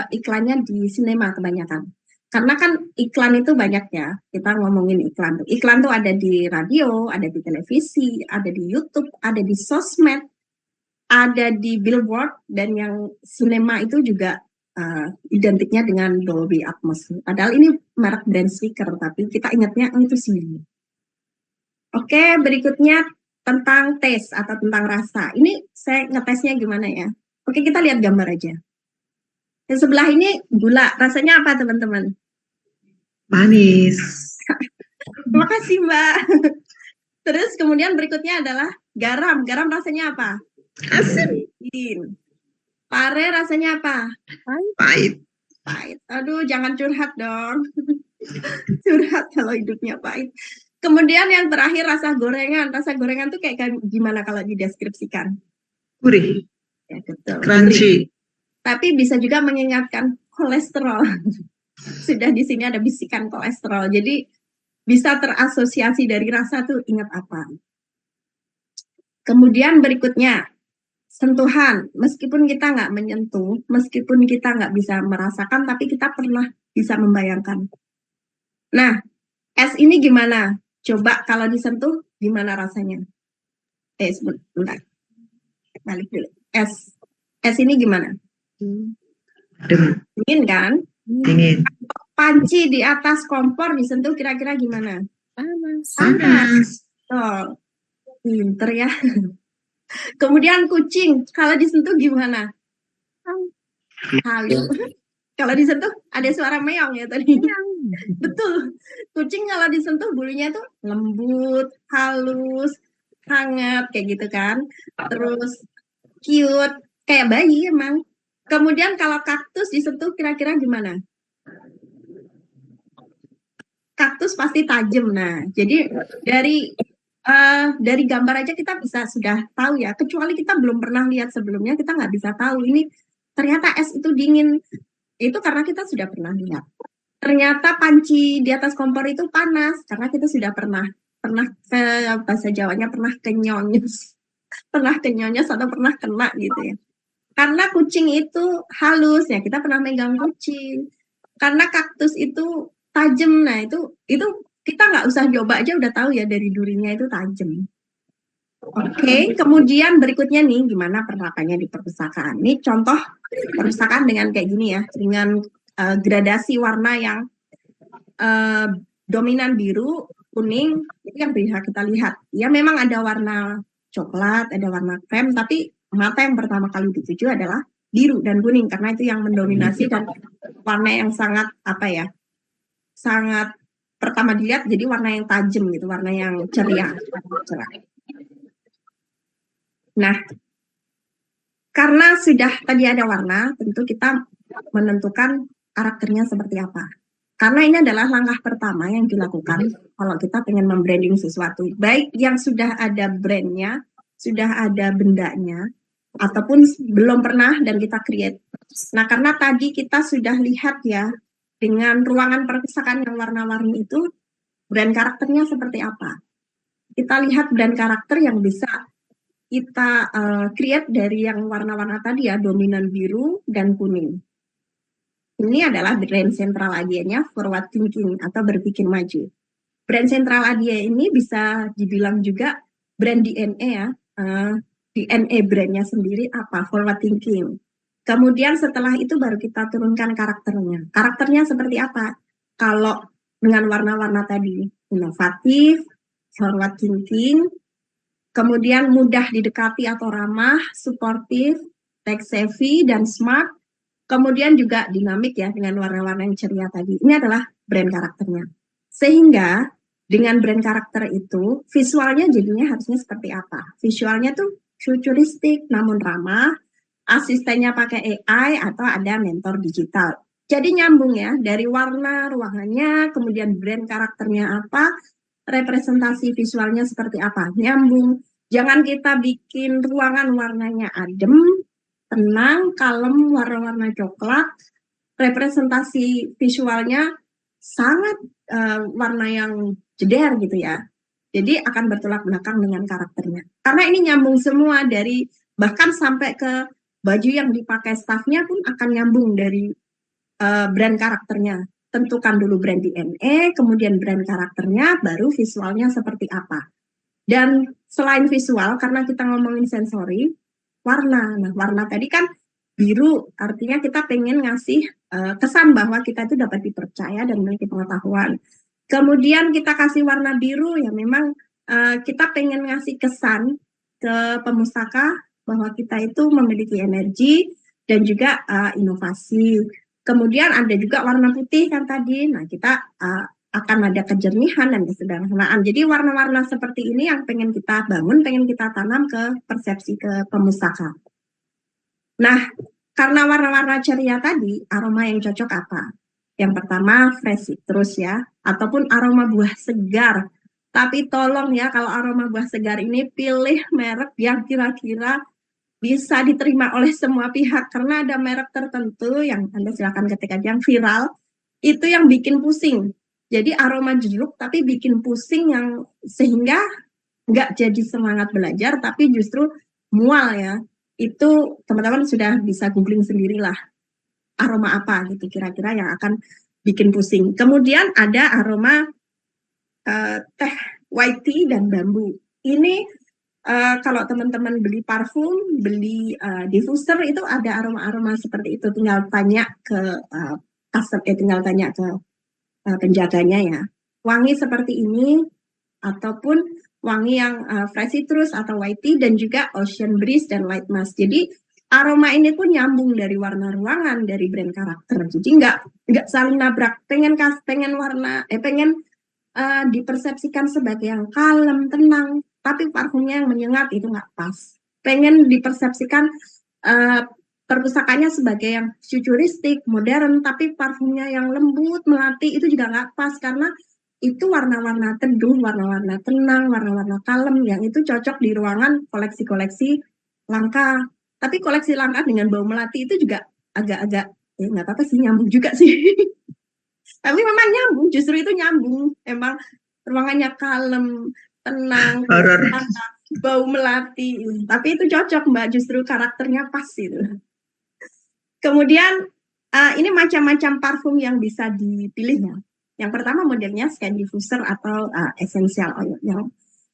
iklannya di sinema kebanyakan. Karena kan iklan itu banyak ya. Kita ngomongin iklan. Iklan tuh ada di radio, ada di televisi, ada di YouTube, ada di sosmed, ada di billboard, dan yang sinema itu juga identiknya dengan Dolby Atmos. Padahal ini merek brand speaker, tapi kita ingatnya itu sih. Oke, berikutnya tentang taste atau tentang rasa. Ini saya ngetesnya gimana ya? Oke, kita lihat gambar aja. Yang sebelah ini gula. Rasanya apa teman-teman? Manis. Terima kasih Mbak. Terus kemudian berikutnya adalah garam. Garam rasanya apa? Asin. Pare rasanya apa? Pahit. Pahit. Aduh, jangan curhat dong. Curhat kalau hidupnya pahit. Kemudian yang terakhir rasa gorengan. Rasa gorengan tuh kayak gimana kalau dideskripsikan? Gurih. Ya, betul. Crunchy. Tapi bisa juga mengingatkan kolesterol. Sudah di sini ada bisikan kolesterol. Jadi bisa terasosiasi dari rasa tuh ingat apa. Kemudian berikutnya, sentuhan. Meskipun kita nggak menyentuh, meskipun kita nggak bisa merasakan, tapi kita pernah bisa membayangkan. Nah, es ini gimana? Coba kalau disentuh, gimana rasanya? Sebentar. Balik dulu. Es ini gimana? Dingin kan? Dingin. Panci di atas kompor disentuh kira-kira gimana? Panas. Oh, pinter ya. Kemudian kucing, kalau disentuh gimana? Halus. Kalau disentuh ada suara meong ya tadi. Betul. Kucing kalau disentuh bulunya tuh lembut, halus, hangat kayak gitu kan. Terus cute, kayak bayi emang. Kemudian kalau kaktus disentuh kira-kira gimana? Kaktus pasti tajam. Nah, jadi dari gambar aja kita bisa sudah tahu ya. Kecuali kita belum pernah lihat sebelumnya, kita nggak bisa tahu ini ternyata es itu dingin. Itu karena kita sudah pernah lihat. Ternyata panci di atas kompor itu panas karena kita sudah pernah pernah ke bahasa Jawanya pernah kenyonyos, pernah kenyonyos atau pernah kena gitu ya. Karena kucing itu halus ya, kita pernah megang kucing. Karena kaktus itu tajam, nah itu kita nggak usah coba aja udah tahu ya dari durinya itu tajam. Oke, kemudian berikutnya nih gimana penerapannya di perpustakaan. Ini contoh perpustakaan dengan kayak gini ya, dengan gradasi warna yang dominan biru, kuning, itu yang bisa kita lihat. Ya memang ada warna coklat, ada warna krem, tapi mata yang pertama kali dituju adalah biru dan kuning karena itu yang mendominasi dan warna yang sangat sangat pertama dilihat jadi warna yang tajam gitu, warna yang ceria. Nah, karena sudah tadi ada warna, tentu kita menentukan karakternya seperti apa. Karena ini adalah langkah pertama yang dilakukan kalau kita pengen membranding sesuatu. Baik yang sudah ada brandnya, sudah ada bendanya, ataupun belum pernah dan kita create. Nah, karena tadi kita sudah lihat ya, dengan ruangan perpustakaan yang warna-warni itu, brand karakternya seperti apa. Kita lihat brand karakter yang bisa kita create dari yang warna-warna tadi ya, dominan biru dan kuning. Ini adalah brand sentral idea-nya forward thinking atau berpikir maju. Brand sentral idea ini bisa dibilang juga brand DNA ya. DNA brandnya sendiri apa? Forward thinking. Kemudian setelah itu baru kita turunkan karakternya. Karakternya seperti apa? Kalau dengan warna-warna tadi, inovatif, forward thinking, kemudian mudah didekati atau ramah, suportif, tech savvy, dan smart. Kemudian juga dinamik ya dengan warna-warna yang ceria tadi. Ini adalah brand karakternya. Sehingga dengan brand karakter itu visualnya jadinya harusnya seperti apa? Visualnya tuh futuristik namun ramah, asistennya pakai AI atau ada mentor digital. Jadi nyambung ya dari warna ruangannya, kemudian brand karakternya apa, representasi visualnya seperti apa, nyambung. Jangan kita bikin ruangan warnanya adem, tenang, kalem, warna-warna coklat, representasi visualnya sangat warna yang jeder gitu ya. Jadi akan bertolak belakang dengan karakternya. Karena ini nyambung semua dari bahkan sampai ke baju yang dipakai staffnya pun akan nyambung dari brand karakternya. Tentukan dulu brand DNA, kemudian brand karakternya, baru visualnya seperti apa. Dan selain visual, karena kita ngomongin sensori, warna. Nah, warna tadi kan biru, artinya kita pengen ngasih kesan bahwa kita itu dapat dipercaya dan memiliki pengetahuan. Kemudian kita kasih warna biru, ya memang kita pengen ngasih kesan ke pemustaka bahwa kita itu memiliki energi dan juga inovasi. Kemudian ada juga warna putih kan tadi, nah kita akan ada kejernihan dan kesederhanaan. Jadi warna-warna seperti ini yang pengen kita bangun, pengen kita tanam ke persepsi ke pemustaka. Nah, karena warna-warna ceria tadi, aroma yang cocok apa? Yang pertama, fresh citrus ya, ataupun aroma buah segar. Tapi tolong ya, kalau aroma buah segar ini pilih merek yang kira-kira bisa diterima oleh semua pihak. Karena ada merek tertentu yang Anda silakan ketik aja yang viral, itu yang bikin pusing. Jadi aroma jeruk tapi bikin pusing yang sehingga nggak jadi semangat belajar tapi justru mual ya. Itu teman-teman sudah bisa googling sendirilah aroma apa gitu kira-kira yang akan bikin pusing. Kemudian ada aroma teh white tea dan bambu. Ini kalau teman-teman beli parfum, beli diffuser itu ada aroma-aroma seperti itu. Tinggal tanya ke tinggal tanya ke penjaganya ya. Wangi seperti ini ataupun wangi yang fresh citrus atau white tea dan juga ocean breeze dan light musk. Jadi aroma ini pun nyambung dari warna ruangan, dari brand karakter. Jadi nggak saling nabrak. Pengen warna, pengen dipersepsikan sebagai yang kalem, tenang, tapi parfumnya yang menyengat itu nggak pas. Pengen dipersepsikan perpustakaannya sebagai yang futuristik, modern, tapi parfumnya yang lembut, melati, itu juga nggak pas, karena itu warna-warna teduh, warna-warna tenang, warna-warna kalem, yang itu cocok di ruangan koleksi-koleksi langka. Tapi koleksi langka dengan bau melati itu juga agak-agak, nggak apa-apa sih, nyambung juga sih. Tapi memang nyambung, justru itu nyambung. Emang ruangannya kalem, tenang, Horor. bau melati. Tapi itu cocok Mbak, justru karakternya pas itu. Kemudian ini macam-macam parfum yang bisa dipilih ya. Yang pertama modelnya skin diffuser atau essential oil.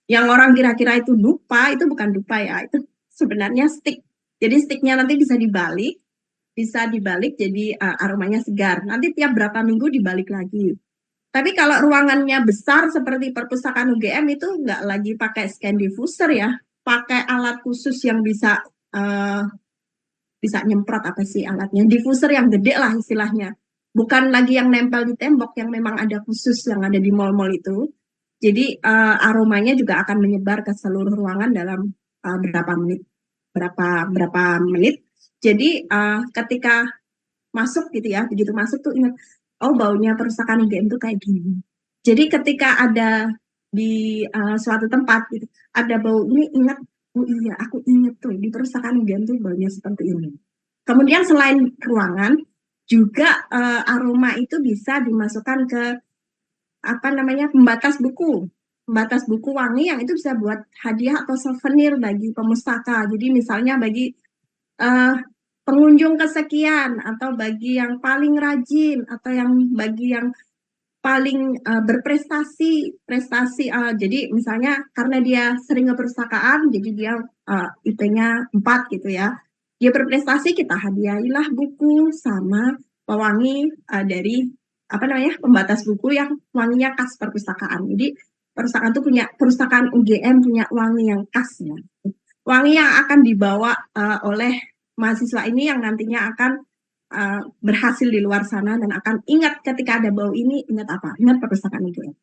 Yang orang kira-kira itu dupa, itu bukan dupa ya, itu sebenarnya stick. Jadi sticknya nanti bisa dibalik jadi aromanya segar. Nanti tiap berapa minggu dibalik lagi. Tapi kalau ruangannya besar seperti perpustakaan UGM itu nggak lagi pakai skin diffuser ya, pakai alat khusus yang bisa nyemprot apa sih alatnya, diffuser yang gede lah istilahnya. Bukan lagi yang nempel di tembok yang memang ada khusus yang ada di mall-mall itu. Jadi aromanya juga akan menyebar ke seluruh ruangan dalam berapa menit. Jadi ketika masuk gitu ya, begitu masuk tuh ingat, oh baunya perpustakaan UGM tuh kayak gini. Jadi ketika ada di suatu tempat gitu, ada bau ini ingat, oh iya aku ingat tuh di perpustakaan UGM tuh baunya seperti ini. Kemudian selain ruangan, juga aroma itu bisa dimasukkan ke pembatas buku. Pembatas buku wangi yang itu bisa buat hadiah atau souvenir bagi pemustaka. Jadi misalnya bagi pengunjung kesekian, atau bagi yang paling rajin, atau bagi yang paling berprestasi, jadi misalnya karena dia sering ke perpustakaan, jadi dia IP-nya 4 gitu ya, dia berprestasi, kita hadiahilah buku sama pewangi dari pembatas buku yang wanginya khas perpustakaan. Jadi perpustakaan UGM punya wangi yang khas ya, wangi yang akan dibawa oleh mahasiswa ini yang nantinya akan berhasil di luar sana dan akan ingat ketika ada bau ini, ingat apa? Ingat perpustakaan UGM.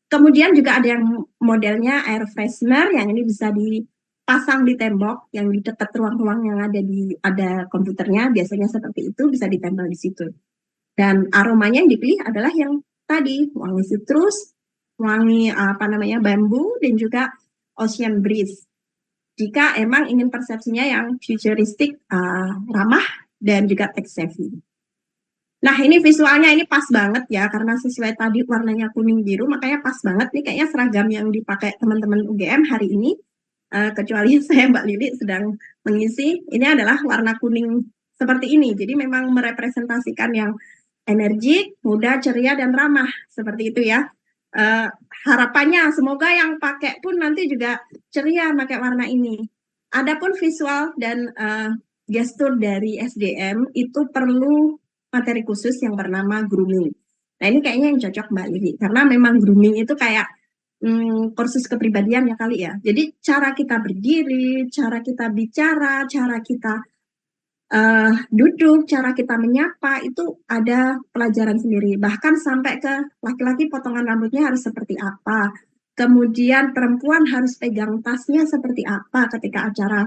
Kemudian juga ada yang modelnya air freshener yang ini bisa dipasang di tembok yang di dekat ruang-ruang yang ada komputernya, biasanya seperti itu, bisa ditempel di situ. Dan aromanya yang dipilih adalah yang tadi, wangi citrus, wangi bambu, dan juga ocean breeze. Jika emang ingin persepsinya yang futuristik, ramah, dan juga tech savvy. Nah ini visualnya ini pas banget ya, karena sesuai tadi warnanya kuning biru, makanya pas banget nih kayaknya seragam yang dipakai teman-teman UGM hari ini, kecuali saya Mbak Lili sedang mengisi, ini adalah warna kuning seperti ini. Jadi memang merepresentasikan yang energik, muda, ceria, dan ramah, seperti itu ya. Harapannya semoga yang pakai pun nanti juga ceria pakai warna ini. Adapun visual dan gestur dari SDM itu perlu materi khusus yang bernama grooming. Nah ini kayaknya yang cocok Mbak Lili, karena memang grooming itu kayak kursus kepribadian ya kali ya. Jadi cara kita berdiri, cara kita bicara, cara kita duduk, cara kita menyapa itu ada pelajaran sendiri. Bahkan sampai ke laki-laki potongan rambutnya harus seperti apa. Kemudian perempuan harus pegang tasnya seperti apa ketika acara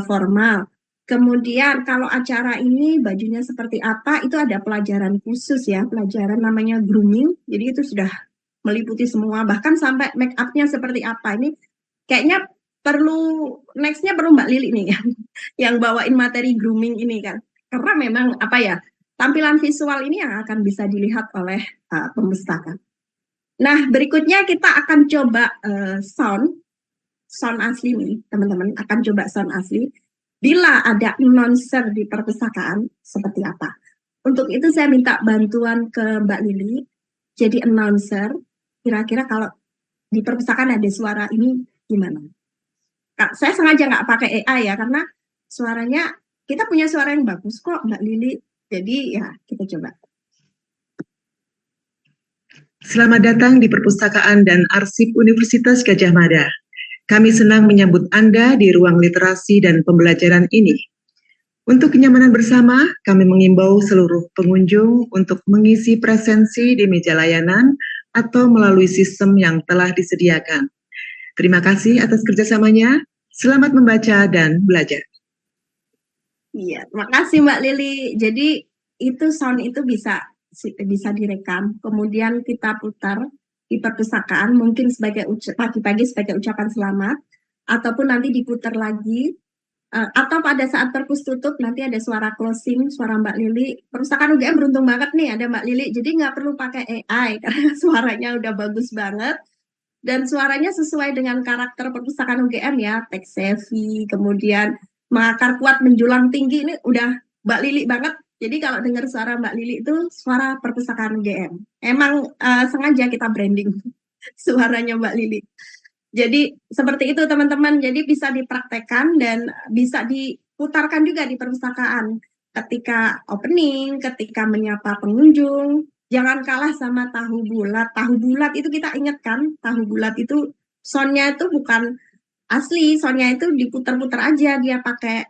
formal. Kemudian kalau acara ini bajunya seperti apa, itu ada pelajaran khusus ya, pelajaran namanya grooming. Jadi itu sudah meliputi semua, bahkan sampai make up-nya seperti apa. Ini kayaknya nextnya perlu Mbak Lili nih yang bawain materi grooming ini kan, karena memang tampilan visual ini yang akan bisa dilihat oleh pemustaka. Nah berikutnya kita akan coba sound asli nih teman-teman, akan coba sound asli bila ada announcer di perpustakaan seperti apa. Untuk itu saya minta bantuan ke Mbak Lili jadi announcer, kira-kira kalau di perpustakaan ada suara ini gimana? Saya sengaja nggak pakai AI ya, karena suaranya, kita punya suara yang bagus kok Mbak Lili. Jadi ya kita coba. Selamat datang di Perpustakaan dan Arsip Universitas Gadjah Mada. Kami senang menyambut Anda di ruang literasi dan pembelajaran ini. Untuk kenyamanan bersama, kami mengimbau seluruh pengunjung untuk mengisi presensi di meja layanan atau melalui sistem yang telah disediakan. Terima kasih atas kerjasamanya. Selamat membaca dan belajar. Iya, terima kasih Mbak Lili. Jadi itu sound itu bisa direkam, kemudian kita putar di perpustakaan, mungkin sebagai pagi-pagi sebagai ucapan selamat, ataupun nanti diputar lagi, atau pada saat perpus tutup nanti ada suara closing, suara Mbak Lili. Perpustakaan UGM beruntung banget nih ada Mbak Lili, jadi nggak perlu pakai AI karena suaranya udah bagus banget. dan suaranya sesuai dengan karakter perpustakaan UGM ya, tech savvy, kemudian mengakar kuat menjulang tinggi, ini udah Mbak Lili banget. Jadi kalau dengar suara Mbak Lili itu suara perpustakaan UGM. Emang sengaja kita branding suaranya Mbak Lili. Jadi seperti itu teman-teman, jadi bisa dipraktekkan dan bisa diputarkan juga di perpustakaan. Ketika opening, ketika menyapa pengunjung, jangan kalah sama tahu bulat. Tahu bulat itu kita ingat kan, tahu bulat itu soundnya itu bukan asli, soundnya itu diputar-putar aja, dia pakai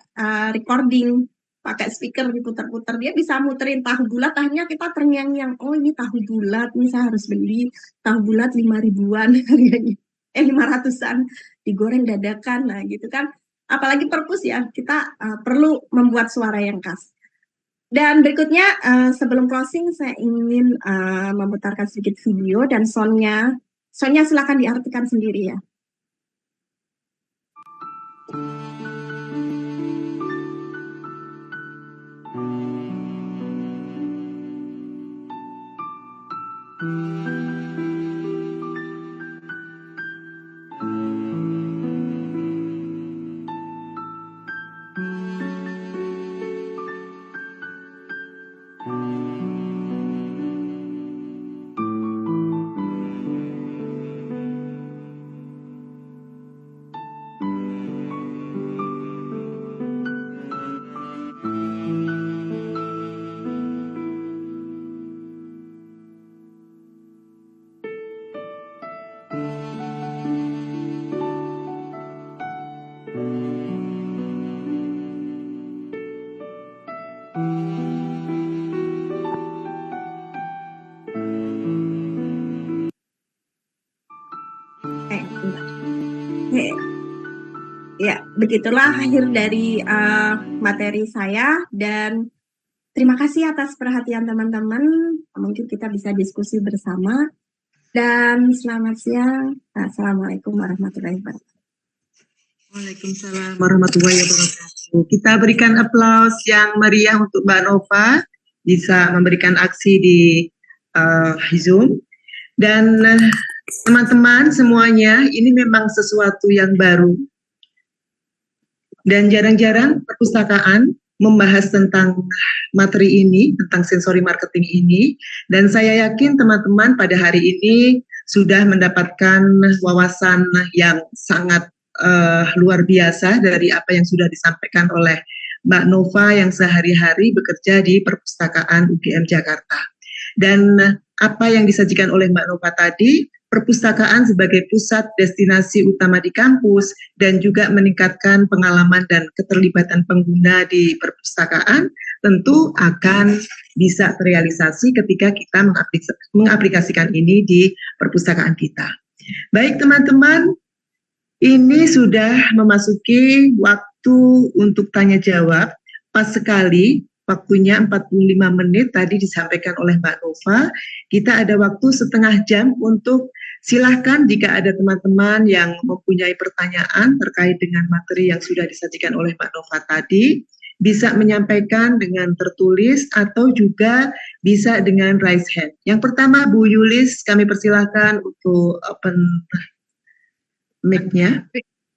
recording, pakai speaker diputar-putar, dia bisa muterin tahu bulat, akhirnya kita terngiang-ngiang, oh ini tahu bulat, ini saya harus beli tahu bulat 5.000-an harganya. 500-an digoreng dadakan, nah gitu kan. Apalagi perpus ya, kita perlu membuat suara yang khas. Dan berikutnya sebelum closing saya ingin memutarkan sedikit video dan soundnya silakan diartikan sendiri ya. Ya, begitulah akhir dari materi saya dan terima kasih atas perhatian teman-teman. Mungkin kita bisa diskusi bersama dan selamat siang. Assalamualaikum warahmatullahi wabarakatuh. Waalaikumsalam warahmatullahi wabarakatuh. Kita berikan aplaus yang meriah untuk Mbak Nova bisa memberikan aksi di Zoom. Dan teman-teman semuanya, ini memang sesuatu yang baru. Dan jarang-jarang perpustakaan membahas tentang materi ini, tentang sensory marketing ini. Dan saya yakin teman-teman pada hari ini sudah mendapatkan wawasan yang sangat luar biasa dari apa yang sudah disampaikan oleh Mbak Nova yang sehari-hari bekerja di perpustakaan UGM Jakarta. Dan apa yang disajikan oleh Mbak Nova tadi, perpustakaan sebagai pusat destinasi utama di kampus dan juga meningkatkan pengalaman dan keterlibatan pengguna di perpustakaan tentu akan bisa terrealisasi ketika kita mengaplikasikan ini di perpustakaan kita. Baik teman-teman, ini sudah memasuki waktu untuk tanya jawab. Pas sekali waktunya 45 menit tadi disampaikan oleh Mbak Nova. Kita ada waktu setengah jam untuk silahkan jika ada teman-teman yang mempunyai pertanyaan terkait dengan materi yang sudah disajikan oleh Mbak Nova tadi, bisa menyampaikan dengan tertulis atau juga bisa dengan raise hand. Yang pertama Bu Yulis, kami persilahkan untuk open mic-nya.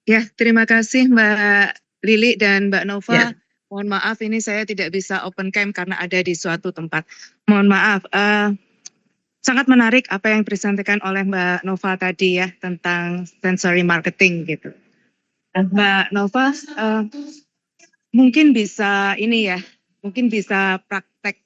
Ya, terima kasih Mbak Lili dan Mbak Nova. Ya. Mohon maaf ini saya tidak bisa open cam karena ada di suatu tempat. Mohon maaf. Sangat menarik apa yang disampaikan oleh Mbak Nova tadi ya tentang sensory marketing gitu. Mbak Nova mungkin bisa ini ya, mungkin bisa praktek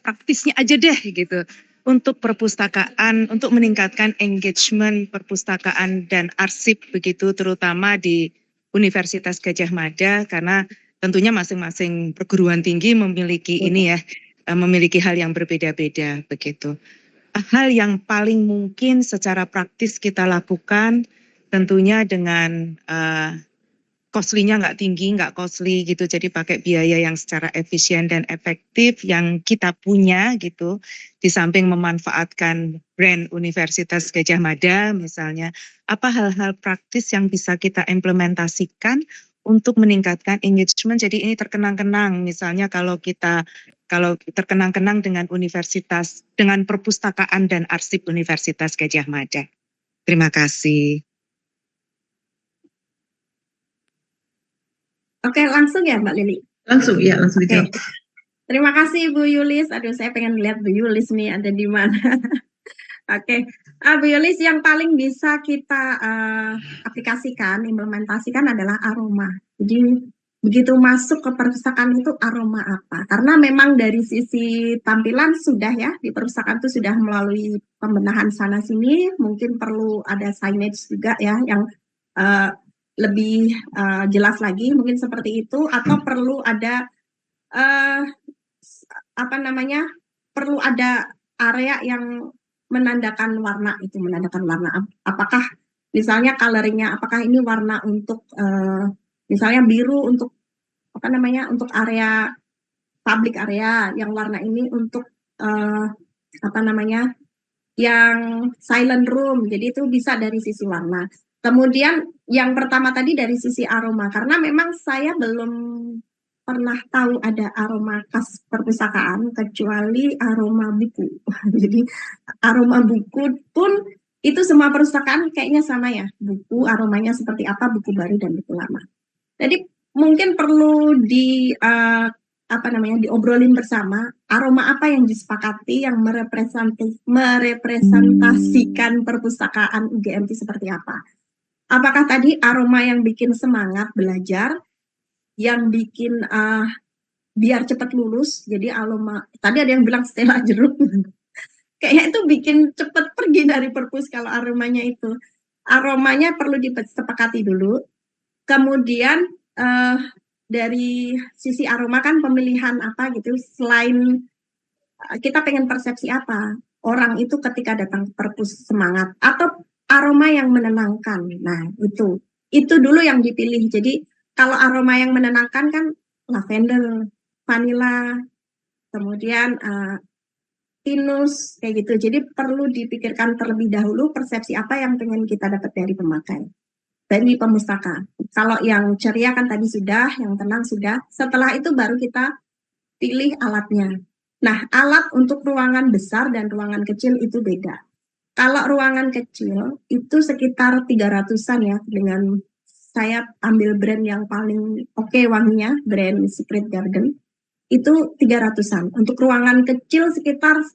praktisnya aja deh gitu untuk perpustakaan, untuk meningkatkan engagement perpustakaan dan arsip begitu terutama di Universitas Gadjah Mada karena tentunya masing-masing perguruan tinggi memiliki ini ya, memiliki hal yang berbeda-beda begitu. Hal yang paling mungkin secara praktis kita lakukan tentunya dengan costly-nya nggak tinggi, nggak costly gitu, jadi pakai biaya yang secara efisien dan efektif yang kita punya gitu, di samping memanfaatkan brand Universitas Gadjah Mada misalnya, apa hal-hal praktis yang bisa kita implementasikan untuk meningkatkan engagement, jadi ini terkenang-kenang, misalnya kalau terkenang-kenang dengan universitas, dengan perpustakaan dan arsip Universitas Gadjah Mada. Terima kasih. Oke, langsung ya Mbak Lili. Langsung dijawab. Terima kasih Bu Yulis. Aduh, saya pengen lihat Bu Yulis nih ada di mana. Oke, Bu Yulis, yang paling bisa kita aplikasikan, implementasikan adalah aroma. Jadi begitu masuk ke perpustakaan itu aroma apa? Karena memang dari sisi tampilan sudah ya, di perpustakaan itu sudah melalui pembenahan sana sini, mungkin perlu ada signage juga ya yang lebih jelas lagi, mungkin seperti itu, atau perlu ada perlu ada area yang menandakan warna itu, menandakan warna. Apakah misalnya coloringnya, apakah ini warna untuk misalnya biru untuk untuk area public area, yang warna ini untuk yang silent room. Jadi itu bisa dari sisi warna. Kemudian yang pertama tadi dari sisi aroma, karena memang saya belum pernah tahu ada aroma khas perpustakaan kecuali aroma buku. Jadi aroma buku pun itu semua perpustakaan kayaknya sama ya, buku aromanya seperti apa, buku baru dan buku lama. Jadi mungkin perlu diobrolin bersama aroma apa yang disepakati yang merepresentasikan perpustakaan UGM seperti apa. Apakah tadi aroma yang bikin semangat belajar, yang bikin biar cepat lulus, jadi aroma, tadi ada yang bilang Stella jeruk, kayaknya itu bikin cepat pergi dari perpus kalau aromanya itu. Aromanya perlu disepakati dulu, kemudian dari sisi aroma kan pemilihan apa gitu, selain kita pengen persepsi apa, orang itu ketika datang ke perpus semangat, atau aroma yang menenangkan. Nah, itu dulu yang dipilih. Jadi kalau aroma yang menenangkan kan lavender, vanilla, kemudian pinus kayak gitu. Jadi perlu dipikirkan terlebih dahulu persepsi apa yang pengen kita dapat dari pemakai, dari pemustaka. Kalau yang ceria kan tadi sudah, yang tenang sudah. Setelah itu baru kita pilih alatnya. Nah, alat untuk ruangan besar dan ruangan kecil itu beda. Kalau ruangan kecil itu sekitar 300-an ya, dengan saya ambil brand yang paling oke wanginya, brand Secret Garden, itu 300-an. Untuk ruangan kecil sekitar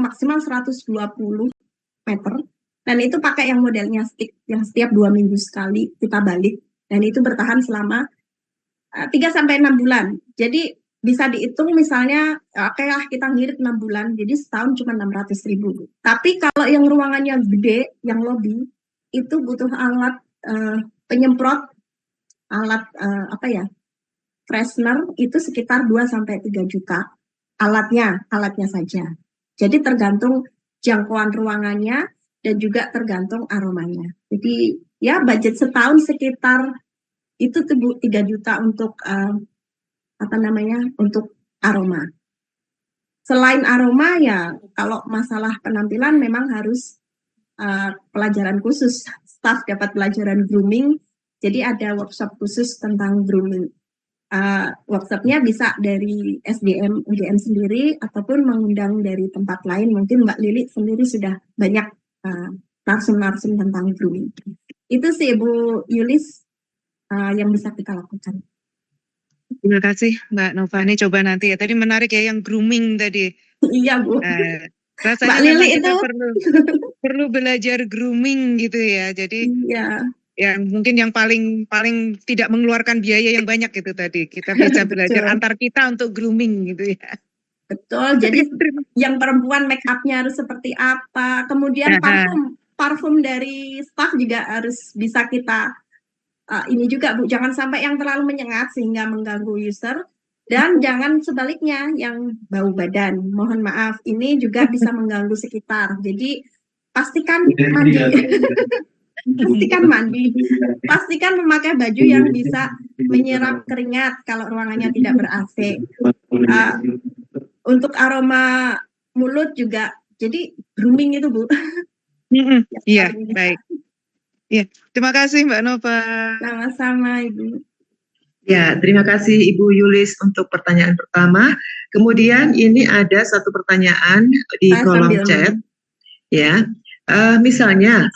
maksimal 120 meter, dan itu pakai yang modelnya stick, yang setiap 2 minggu sekali kita balik, dan itu bertahan selama 3-6 bulan. Jadi bisa dihitung misalnya, oke lah kita ngirit 6 bulan, jadi setahun cuma 600.000. Tapi kalau yang ruangannya gede, yang lobby, itu butuh alat penyemprot, alat freshener, itu sekitar 2-3 juta alatnya saja. Jadi tergantung jangkauan ruangannya dan juga tergantung aromanya. Jadi ya budget setahun sekitar itu 3 juta untuk untuk aroma. Selain aroma ya, kalau masalah penampilan memang harus pelajaran khusus. Staff dapat pelajaran grooming, jadi ada workshop khusus tentang grooming. Workshopnya bisa dari SDM UGM sendiri ataupun mengundang dari tempat lain. Mungkin Mbak Lili sendiri sudah banyak narsum-narsum tentang grooming. Itu sih Bu Yulis yang bisa kita lakukan. Terima kasih Mbak Nova. Ini coba nanti ya. Tadi menarik ya yang grooming tadi. Iya Bu. Rasanya Mbak Lili kita itu perlu belajar grooming gitu ya. Jadi ya mungkin yang paling tidak mengeluarkan biaya yang banyak itu tadi. Kita bisa belajar antar kita untuk grooming gitu ya. Betul. Jadi yang perempuan make up-nya harus seperti apa. Kemudian parfum dari staff juga harus bisa kita ini juga Bu, jangan sampai yang terlalu menyengat sehingga mengganggu user, dan jangan sebaliknya yang bau badan. Mohon maaf, ini juga bisa mengganggu sekitar. Jadi pastikan mandi. Pastikan memakai baju yang bisa menyerap keringat kalau ruangannya tidak ber-AC. Untuk aroma mulut juga, jadi grooming itu Bu. Iya, baik. Ya, terima kasih Mbak Nova. Sama-sama Ibu. Ya, terima kasih Ibu Yulis untuk pertanyaan pertama. Kemudian ini ada satu pertanyaan di kolom chat. Ya, Misalnya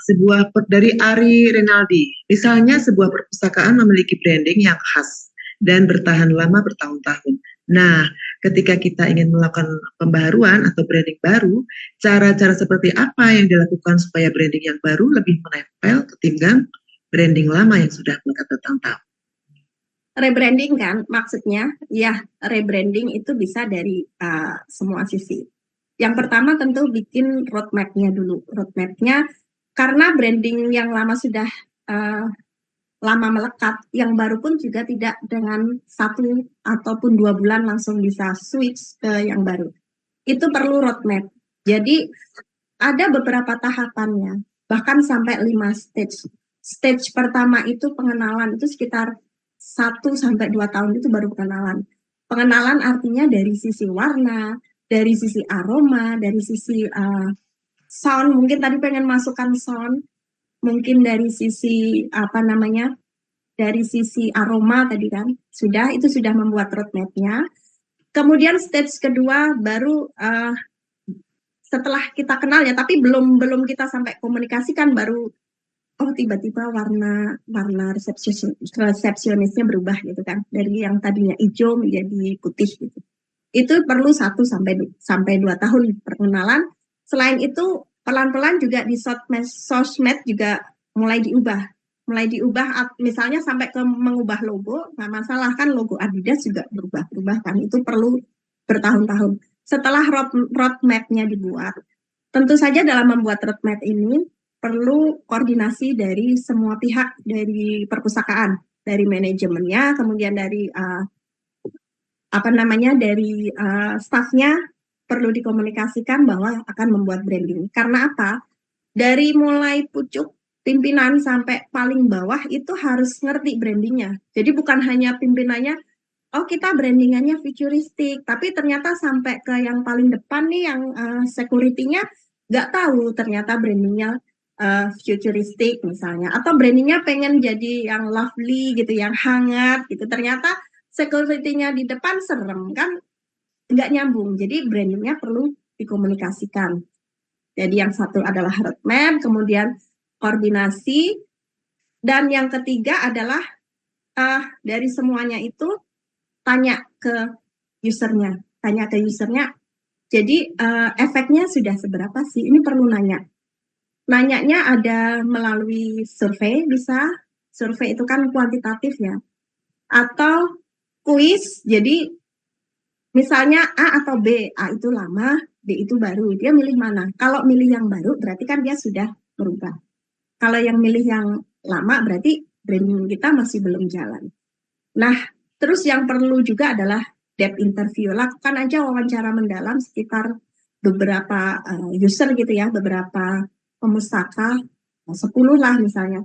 dari Ari Renaldi, misalnya sebuah perpustakaan memiliki branding yang khas dan bertahan lama bertahun-tahun. Nah, ketika kita ingin melakukan pembaharuan atau branding baru, cara-cara seperti apa yang dilakukan supaya branding yang baru lebih menempel ketimbang branding lama yang sudah melekat bertahun-tahun? Rebranding kan maksudnya, ya rebranding itu bisa dari semua sisi. Yang pertama tentu bikin roadmap-nya dulu. Roadmap-nya karena branding yang lama sudah lama melekat, yang baru pun juga tidak dengan 1 ataupun 2 bulan langsung bisa switch ke yang baru. Itu perlu roadmap. Jadi ada beberapa tahapannya, bahkan sampai 5 stage. Stage pertama itu pengenalan, itu sekitar 1 sampai 2 tahun itu baru pengenalan. Pengenalan artinya dari sisi warna, dari sisi aroma, dari sisi sound, mungkin tadi pengen masukkan sound, mungkin dari sisi dari sisi aroma tadi kan, itu sudah membuat roadmap-nya. Kemudian stage kedua baru setelah kita kenal ya, tapi belum kita sampai komunikasikan, baru tiba-tiba warna resepsionisnya berubah gitu kan, dari yang tadinya hijau menjadi putih gitu. Itu perlu 1 sampai 2 tahun perkenalan. Selain itu pelan-pelan juga di sosmed juga mulai diubah, misalnya sampai ke mengubah logo. Nggak masalah kan, logo Adidas juga berubah kan, itu perlu bertahun-tahun. Setelah roadmap-nya dibuat, tentu saja dalam membuat roadmap ini perlu koordinasi dari semua pihak, dari perpustakaan, dari manajemennya, kemudian dari dari stafnya perlu dikomunikasikan bahwa akan membuat branding. Karena apa? Dari mulai pucuk pimpinan sampai paling bawah itu harus ngerti brandingnya. Jadi bukan hanya pimpinannya, kita brandingannya futuristik, tapi ternyata sampai ke yang paling depan nih, yang security-nya nggak tahu ternyata brandingnya futuristik misalnya, atau brandingnya pengen jadi yang lovely gitu, yang hangat gitu, ternyata security-nya di depan serem kan, nggak nyambung. Jadi brandingnya perlu dikomunikasikan. Jadi yang satu adalah roadmap, kemudian koordinasi, dan yang ketiga adalah dari semuanya itu tanya ke usernya. Jadi efeknya sudah seberapa sih? Ini perlu nanya. Nanyanya ada melalui survei, bisa. Survei itu kan kuantitatif ya. Atau kuis, jadi misalnya A atau B, A itu lama, B itu baru, dia milih mana? Kalau milih yang baru berarti kan dia sudah berubah. Kalau yang milih yang lama berarti branding kita masih belum jalan. Nah, terus yang perlu juga adalah depth interview. Lakukan aja wawancara mendalam sekitar beberapa user gitu ya, beberapa pemustaka, 10 lah misalnya.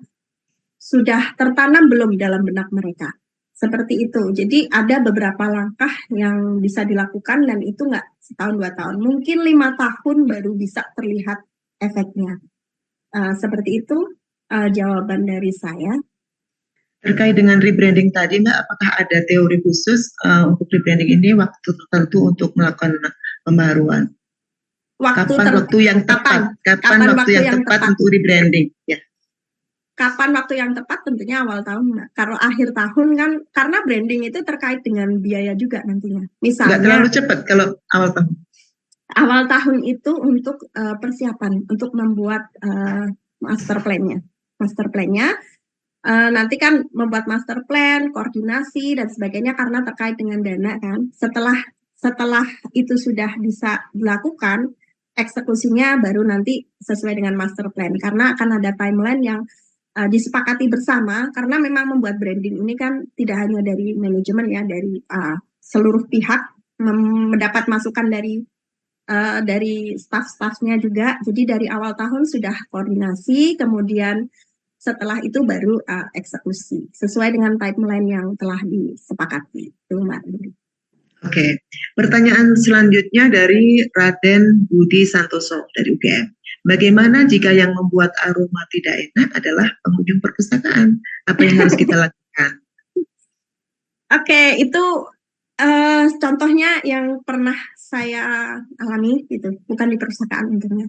Sudah tertanam belum dalam benak mereka? Seperti itu. Jadi ada beberapa langkah yang bisa dilakukan, dan itu nggak setahun 2 tahun. Mungkin 5 tahun baru bisa terlihat efeknya. Seperti itu jawaban dari saya. Terkait dengan rebranding tadi, Mbak, apakah ada teori khusus untuk rebranding ini, waktu tertentu untuk melakukan pembaruan? Kapan waktu yang tepat untuk rebranding? Ya. Kapan waktu yang tepat? Tentunya awal tahun. Kalau akhir tahun kan, karena branding itu terkait dengan biaya juga nantinya. Misalnya, nggak terlalu cepat kalau awal tahun. Awal tahun itu untuk persiapan, untuk membuat master plan-nya. Nanti kan membuat master plan, koordinasi dan sebagainya karena terkait dengan dana kan. Setelah itu sudah bisa dilakukan, eksekusinya baru nanti sesuai dengan master plan, karena akan ada timeline yang disepakati bersama, karena memang membuat branding ini kan tidak hanya dari manajemen ya, dari seluruh pihak, mendapat masukan dari staff-staffnya juga. Jadi dari awal tahun sudah koordinasi, kemudian setelah itu baru eksekusi sesuai dengan timeline yang telah disepakati. Itu Mbak. Oke, pertanyaan selanjutnya dari Raden Budi Santoso dari UGM. Bagaimana jika yang membuat aroma tidak enak adalah pengunjung perpustakaan? Apa yang harus kita lakukan? Oke, itu contohnya yang pernah saya alami gitu, bukan di perpustakaan untungnya.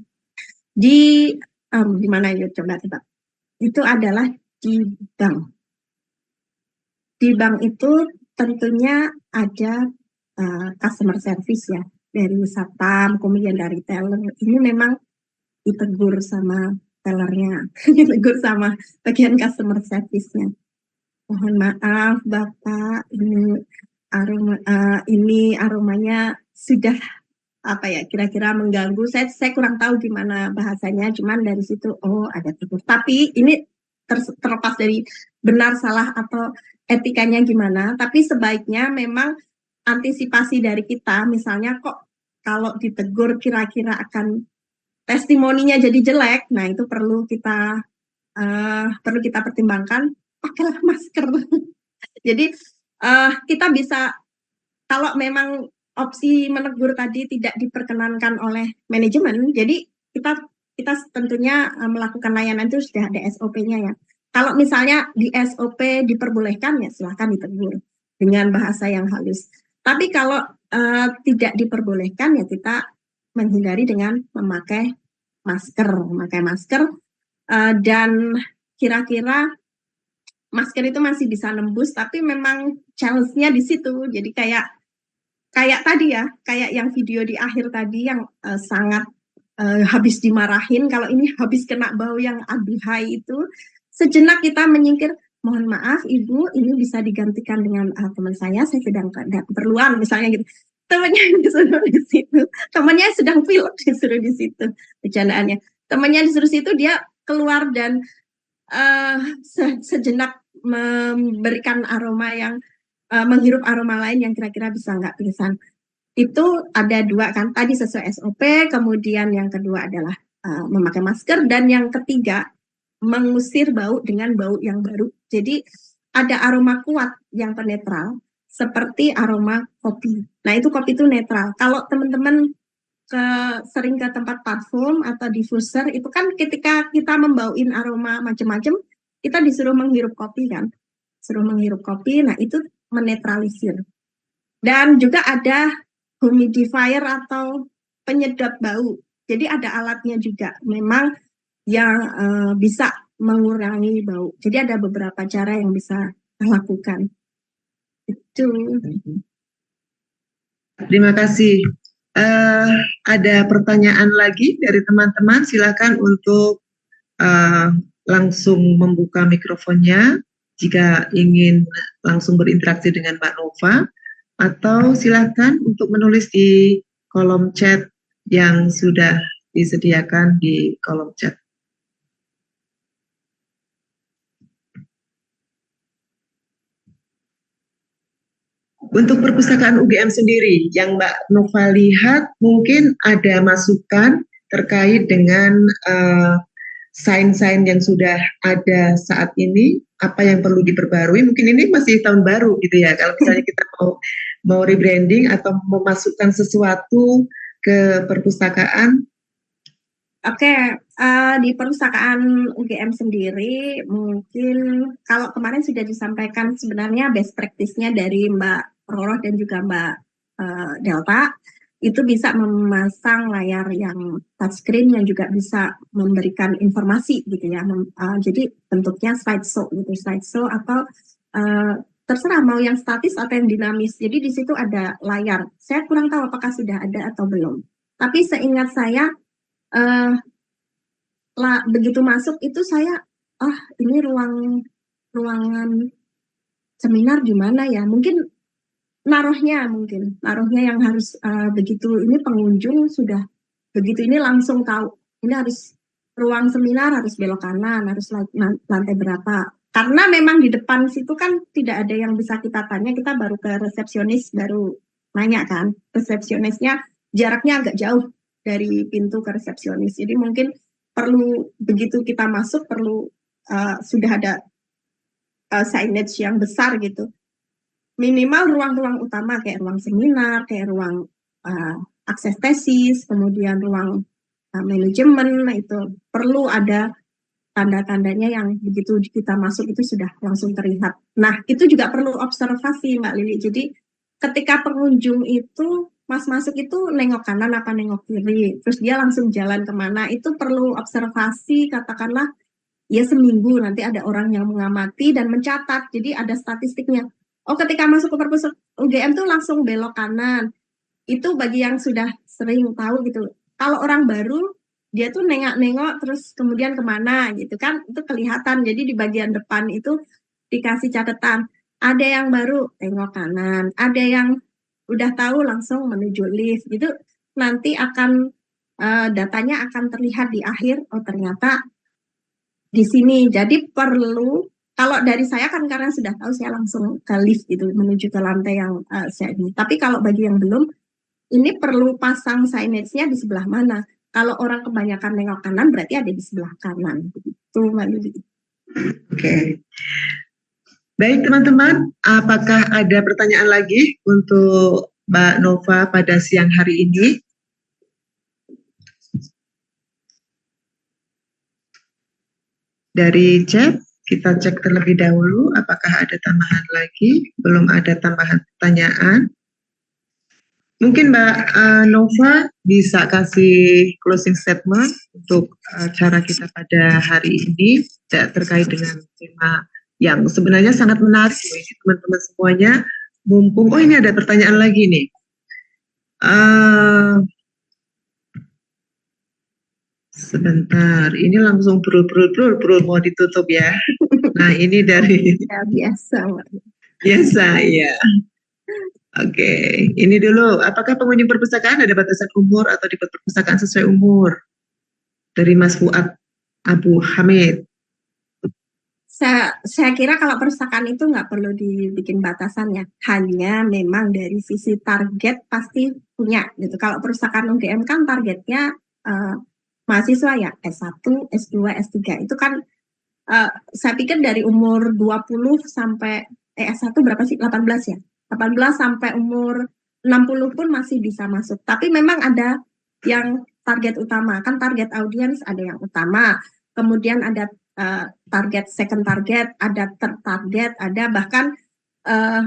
Di di mana yuk coba tebak. Itu adalah di bank. Di bank itu tentunya ada customer service ya, dari satpam, kemudian dari teller. Ini memang ditegur sama tellernya, ditegur sama bagian customer service-nya. Mohon maaf Bapak, ini aromanya sudah apa ya, kira-kira mengganggu. Saya kurang tahu gimana bahasanya, cuman dari situ oh ada tegur. Tapi ini terlepas dari benar salah atau etikanya gimana, tapi sebaiknya memang antisipasi dari kita, misalnya kok kalau ditegur kira-kira akan testimoninya jadi jelek, nah itu perlu kita pertimbangkan, pakailah masker. Jadi kita bisa, kalau memang opsi menegur tadi tidak diperkenankan oleh manajemen, jadi kita tentunya melakukan layanan itu sudah ada SOP-nya ya. Kalau misalnya di SOP diperbolehkan ya silahkan ditegur dengan bahasa yang halus. Tapi kalau tidak diperbolehkan ya kita menghindari dengan memakai masker. Dan kira-kira masker itu masih bisa nembus, tapi memang challenge-nya di situ. Jadi kayak tadi ya, kayak yang video di akhir tadi yang sangat habis dimarahin, kalau ini habis kena bau yang aduhai itu, sejenak kita menyingkir, mohon maaf Ibu, ini bisa digantikan dengan teman saya sedang ada keperluan misalnya gitu. Temannya disuruh di situ, temannya sedang pilek disuruh di situ, bercandaannya. Temannya disuruh situ, dia keluar dan sejenak memberikan aroma yang menghirup aroma lain yang kira-kira bisa nggak pingsan. Itu ada dua kan, tadi sesuai SOP, kemudian yang kedua adalah memakai masker, dan yang ketiga mengusir bau dengan bau yang baru. Jadi ada aroma kuat yang penetral seperti aroma kopi. Nah itu kopi itu netral. Kalau teman-teman sering ke tempat parfum atau diffuser, itu kan ketika kita membauin aroma macam-macam, kita disuruh menghirup kopi kan, suruh menghirup kopi. Nah itu menetralisir. Dan juga ada humidifier atau penyedot bau. Jadi ada alatnya juga, memang yang bisa mengurangi bau. Jadi ada beberapa cara yang bisa dilakukan. Itu. Terima kasih. Ada pertanyaan lagi dari teman-teman, silakan untuk langsung membuka mikrofonnya jika ingin langsung berinteraksi dengan Mbak Nova, atau silakan untuk menulis di kolom chat yang sudah disediakan di kolom chat. Untuk perpustakaan UGM sendiri, yang Mbak Nova lihat mungkin ada masukan terkait dengan sign-sign yang sudah ada saat ini, apa yang perlu diperbarui. Mungkin ini masih tahun baru gitu ya, kalau misalnya kita mau rebranding atau memasukkan sesuatu ke perpustakaan. Oke, di perpustakaan UGM sendiri mungkin kalau kemarin sudah disampaikan sebenarnya best practice-nya dari Mbak Roroh dan juga Mbak Delta, itu bisa memasang layar yang touchscreen yang juga bisa memberikan informasi gitu ya. Jadi bentuknya slideshow gitu, slideshow atau terserah mau yang statis atau yang dinamis. Jadi di situ ada layar. Saya kurang tahu apakah sudah ada atau belum. Tapi seingat saya begitu masuk itu saya ini ruangan seminar di mana ya? Mungkin naruhnya yang harus begitu ini pengunjung sudah begitu ini langsung tahu ini harus ruang seminar, harus belok kanan, harus lantai berapa. Karena memang di depan situ kan tidak ada yang bisa kita tanya, kita baru ke resepsionis baru nanya kan. Resepsionisnya jaraknya agak jauh dari pintu ke resepsionis. Jadi mungkin perlu begitu kita masuk perlu sudah ada signage yang besar gitu. Minimal ruang-ruang utama kayak ruang seminar, kayak ruang akses tesis, kemudian ruang manajemen, itu perlu ada tanda-tandanya yang begitu kita masuk itu sudah langsung terlihat. Nah, itu juga perlu observasi Mbak Lili. Jadi ketika pengunjung itu Mas masuk itu nengok kanan apa nengok kiri, terus dia langsung jalan kemana, itu perlu observasi, katakanlah ya seminggu, nanti ada orang yang mengamati dan mencatat, jadi ada statistiknya. Oh, ketika masuk ke perpus UGM tuh langsung belok kanan. Itu bagi yang sudah sering tahu gitu. Kalau orang baru, dia tuh nengok-nengok terus kemudian kemana gitu kan, itu kelihatan. Jadi di bagian depan itu dikasih catatan. Ada yang baru tengok kanan, ada yang udah tahu langsung menuju lift gitu. Nanti akan datanya akan terlihat di akhir. Oh, ternyata di sini. Jadi perlu, kalau dari saya kan karena sudah tahu, saya langsung ke lift gitu, menuju ke lantai yang saya ini. Tapi kalau bagi yang belum, ini perlu pasang signage-nya di sebelah mana. Kalau orang kebanyakan nengok kanan, berarti ada di sebelah kanan. Itu Mbak Lili. Oke. Baik teman-teman, apakah ada pertanyaan lagi untuk Mbak Nova pada siang hari ini? Dari chat, kita cek terlebih dahulu apakah ada tambahan lagi. Belum ada tambahan pertanyaan. Mungkin Mbak Nova bisa kasih closing statement untuk acara kita pada hari ini terkait dengan tema yang sebenarnya sangat menarik teman-teman semuanya. Mumpung, oh ini ada pertanyaan lagi nih. Sebentar, ini langsung brul mau ditutup ya. Nah ini dari Ya, biasa. biasa ya. Oke, ini dulu. Apakah pengunjung perpustakaan ada batasan umur atau di perpustakaan sesuai umur? Dari Mas Fuad Abu Hamid. Saya kira kalau perpustakaan itu nggak perlu dibikin batasannya. Hanya memang dari sisi target pasti punya gitu. Kalau perpustakaan UGM kan targetnya mahasiswa ya S1, S2, S3. Itu kan saya pikir dari umur 20 sampai S1 berapa sih? 18 ya? 18 sampai umur 60 pun masih bisa masuk. Tapi memang ada yang target utama. Kan target audiens ada yang utama. Kemudian ada target second target, ada third target, ada bahkan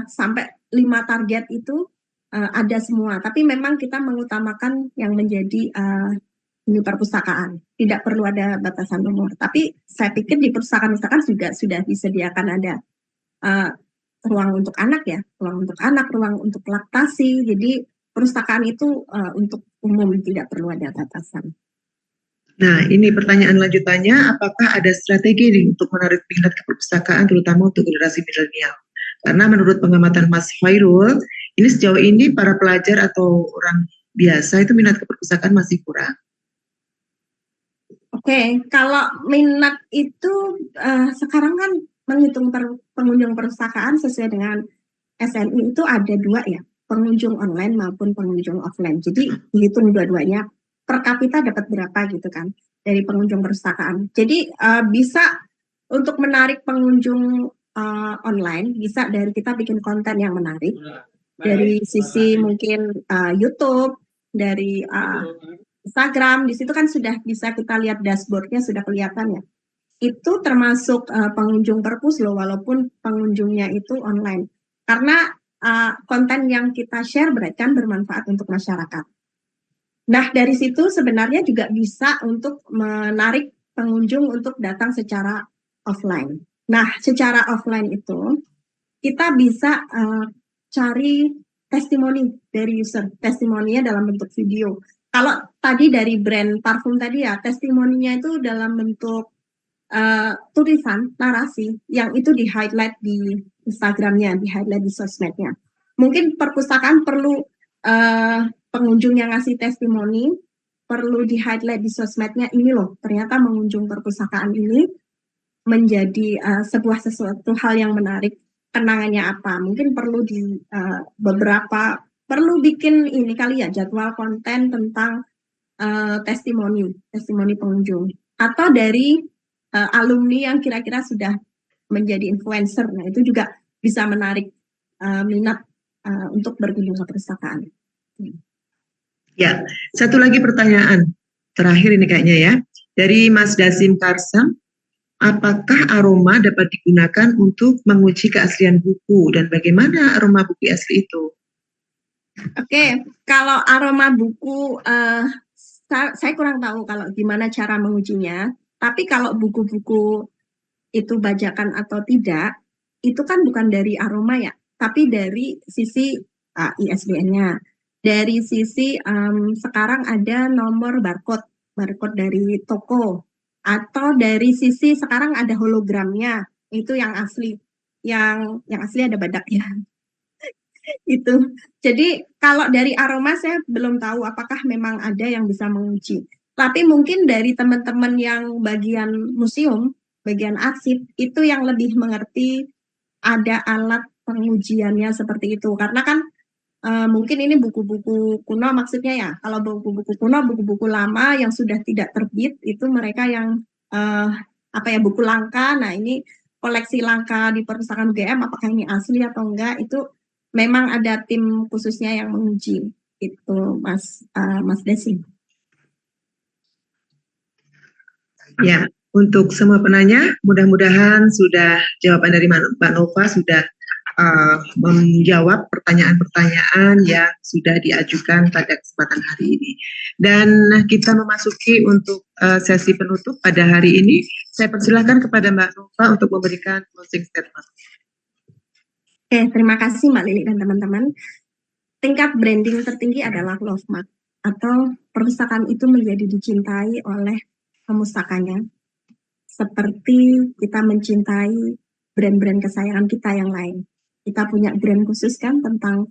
sampai 5 target itu ada semua. Tapi memang kita mengutamakan yang menjadi ini perpustakaan. Tidak perlu ada batasan umur. Tapi saya pikir di perpustakaan juga sudah disediakan ada ruang untuk anak ya, ruang untuk anak, ruang untuk laktasi. Jadi perpustakaan itu untuk umum, tidak perlu ada batasan. Nah, ini pertanyaan lanjutannya, apakah ada strategi untuk menarik minat ke perpustakaan, terutama untuk generasi milenial? Karena menurut pengamatan Mas Khairul, ini sejauh ini para pelajar atau orang biasa itu minat ke perpustakaan masih kurang. Oke, kalau minat itu sekarang kan menghitung pengunjung perpustakaan sesuai dengan SNI itu ada 2 ya, pengunjung online maupun pengunjung offline. Jadi dihitung dua-duanya, per kapita dapat berapa gitu kan dari pengunjung perpustakaan. Jadi bisa untuk menarik pengunjung online, bisa dari kita bikin konten yang menarik dari sisi mungkin YouTube, dari Instagram. Di situ kan sudah bisa kita lihat dashboardnya, sudah kelihatan ya. Itu termasuk pengunjung perpus loh, walaupun pengunjungnya itu online. Karena konten yang kita share berarti kan bermanfaat untuk masyarakat. Nah, dari situ sebenarnya juga bisa untuk menarik pengunjung untuk datang secara offline. Nah, secara offline itu kita bisa cari testimoni dari user. Testimoninya dalam bentuk video. Kalau tadi dari brand parfum tadi ya, testimoninya itu dalam bentuk tulisan, narasi, yang itu di-highlight di Instagramnya, di-highlight di sosmednya. Mungkin perpustakaan perlu pengunjung yang ngasih testimoni, perlu di-highlight di sosmednya, ini loh, ternyata mengunjung perpustakaan ini menjadi sebuah sesuatu hal yang menarik. Kenangannya apa? Mungkin perlu di perlu bikin ini kali ya, jadwal konten tentang testimoni pengunjung. Atau dari alumni yang kira-kira sudah menjadi influencer. Nah, itu juga bisa menarik minat untuk berkunjung ke perpustakaan. Ya, satu lagi pertanyaan terakhir ini kayaknya ya. Dari Mas Dasim Karsam, apakah aroma dapat digunakan untuk menguji keaslian buku dan bagaimana aroma buku asli itu? Oke, kalau aroma buku, saya kurang tahu kalau gimana cara mengujinya. Tapi kalau buku-buku itu bajakan atau tidak, itu kan bukan dari aroma ya, tapi dari sisi ISBN-nya. Dari sisi sekarang ada nomor barcode dari toko, atau dari sisi sekarang ada hologramnya, itu yang asli. Yang asli ada badak ya. Itu. Jadi kalau dari aroma saya belum tahu apakah memang ada yang bisa menguji. Tapi mungkin dari teman-teman yang bagian museum, bagian arsip, itu yang lebih mengerti ada alat pengujiannya seperti itu. Karena kan mungkin ini buku-buku kuno maksudnya ya. Kalau buku-buku kuno, buku-buku lama yang sudah tidak terbit, itu mereka yang buku langka. Nah ini koleksi langka di perpustakaan UGM, apakah ini asli atau enggak, itu memang ada tim khususnya yang menguji. Itu Mas Desi. Ya, untuk semua penanya, mudah-mudahan sudah jawaban dari Mbak Nova sudah menjawab pertanyaan-pertanyaan yang sudah diajukan pada kesempatan hari ini. Dan kita memasuki untuk sesi penutup pada hari ini. Saya persilahkan kepada Mbak Nova untuk memberikan closing statement. Oke, terima kasih Mbak Lili dan teman-teman. Tingkat branding tertinggi adalah love mark, atau perpustakaan itu menjadi dicintai oleh pemustakanya. Seperti kita mencintai brand-brand kesayangan kita yang lain. Kita punya brand khusus kan tentang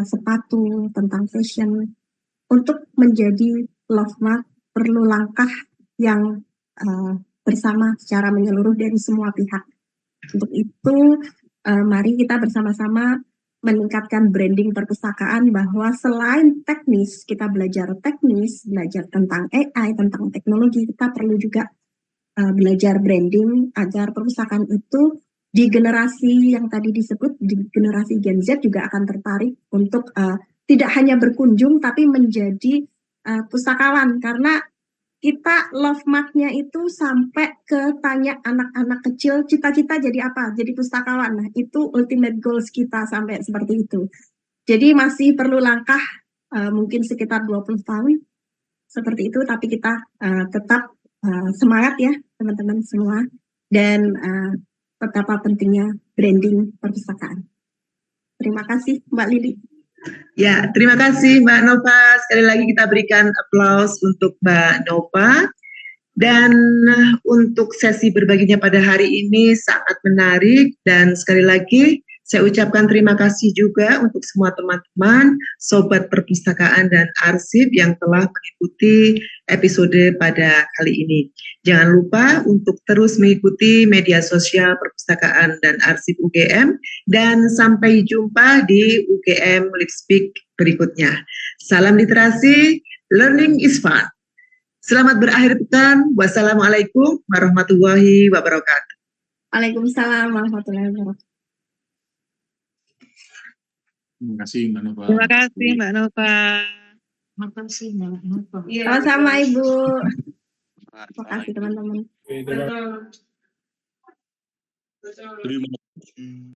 sepatu, tentang fashion. Untuk menjadi love mark perlu langkah yang bersama secara menyeluruh dari semua pihak. Untuk itu mari kita bersama-sama meningkatkan branding perpustakaan, bahwa selain teknis, kita belajar teknis, belajar tentang AI, tentang teknologi, kita perlu juga belajar branding agar perpustakaan itu di generasi yang tadi disebut, di generasi Gen Z juga akan tertarik untuk tidak hanya berkunjung, tapi menjadi pustakawan. Karena kita love mark-nya itu sampai ke tanya anak-anak kecil, cita-cita jadi apa? Jadi pustakawan. Nah, itu ultimate goals kita sampai seperti itu. Jadi masih perlu langkah mungkin sekitar 20 tahun seperti itu, tapi kita tetap semangat ya teman-teman semua, dan betapa pentingnya branding perpustakaan. Terima kasih Mbak Lili. Ya, terima kasih Mbak Nova. Sekali lagi kita berikan aplaus untuk Mbak Nova. Dan untuk sesi berbaginya pada hari ini sangat menarik, dan sekali lagi saya ucapkan terima kasih juga untuk semua teman-teman, sobat perpustakaan dan arsip yang telah mengikuti episode pada kali ini. Jangan lupa untuk terus mengikuti media sosial perpustakaan dan arsip UGM, dan sampai jumpa di UGM Lipspeak berikutnya. Salam literasi, learning is fun. Selamat berakhir pekan. Wassalamualaikum warahmatullahi wabarakatuh. Waalaikumsalam warahmatullahi wabarakatuh. Terima kasih Mbak Nova. Terima kasih Mbak Nova. Terima kasih Mbak Nova. Sama-sama Ibu. Terima kasih teman-teman. Terima kasih.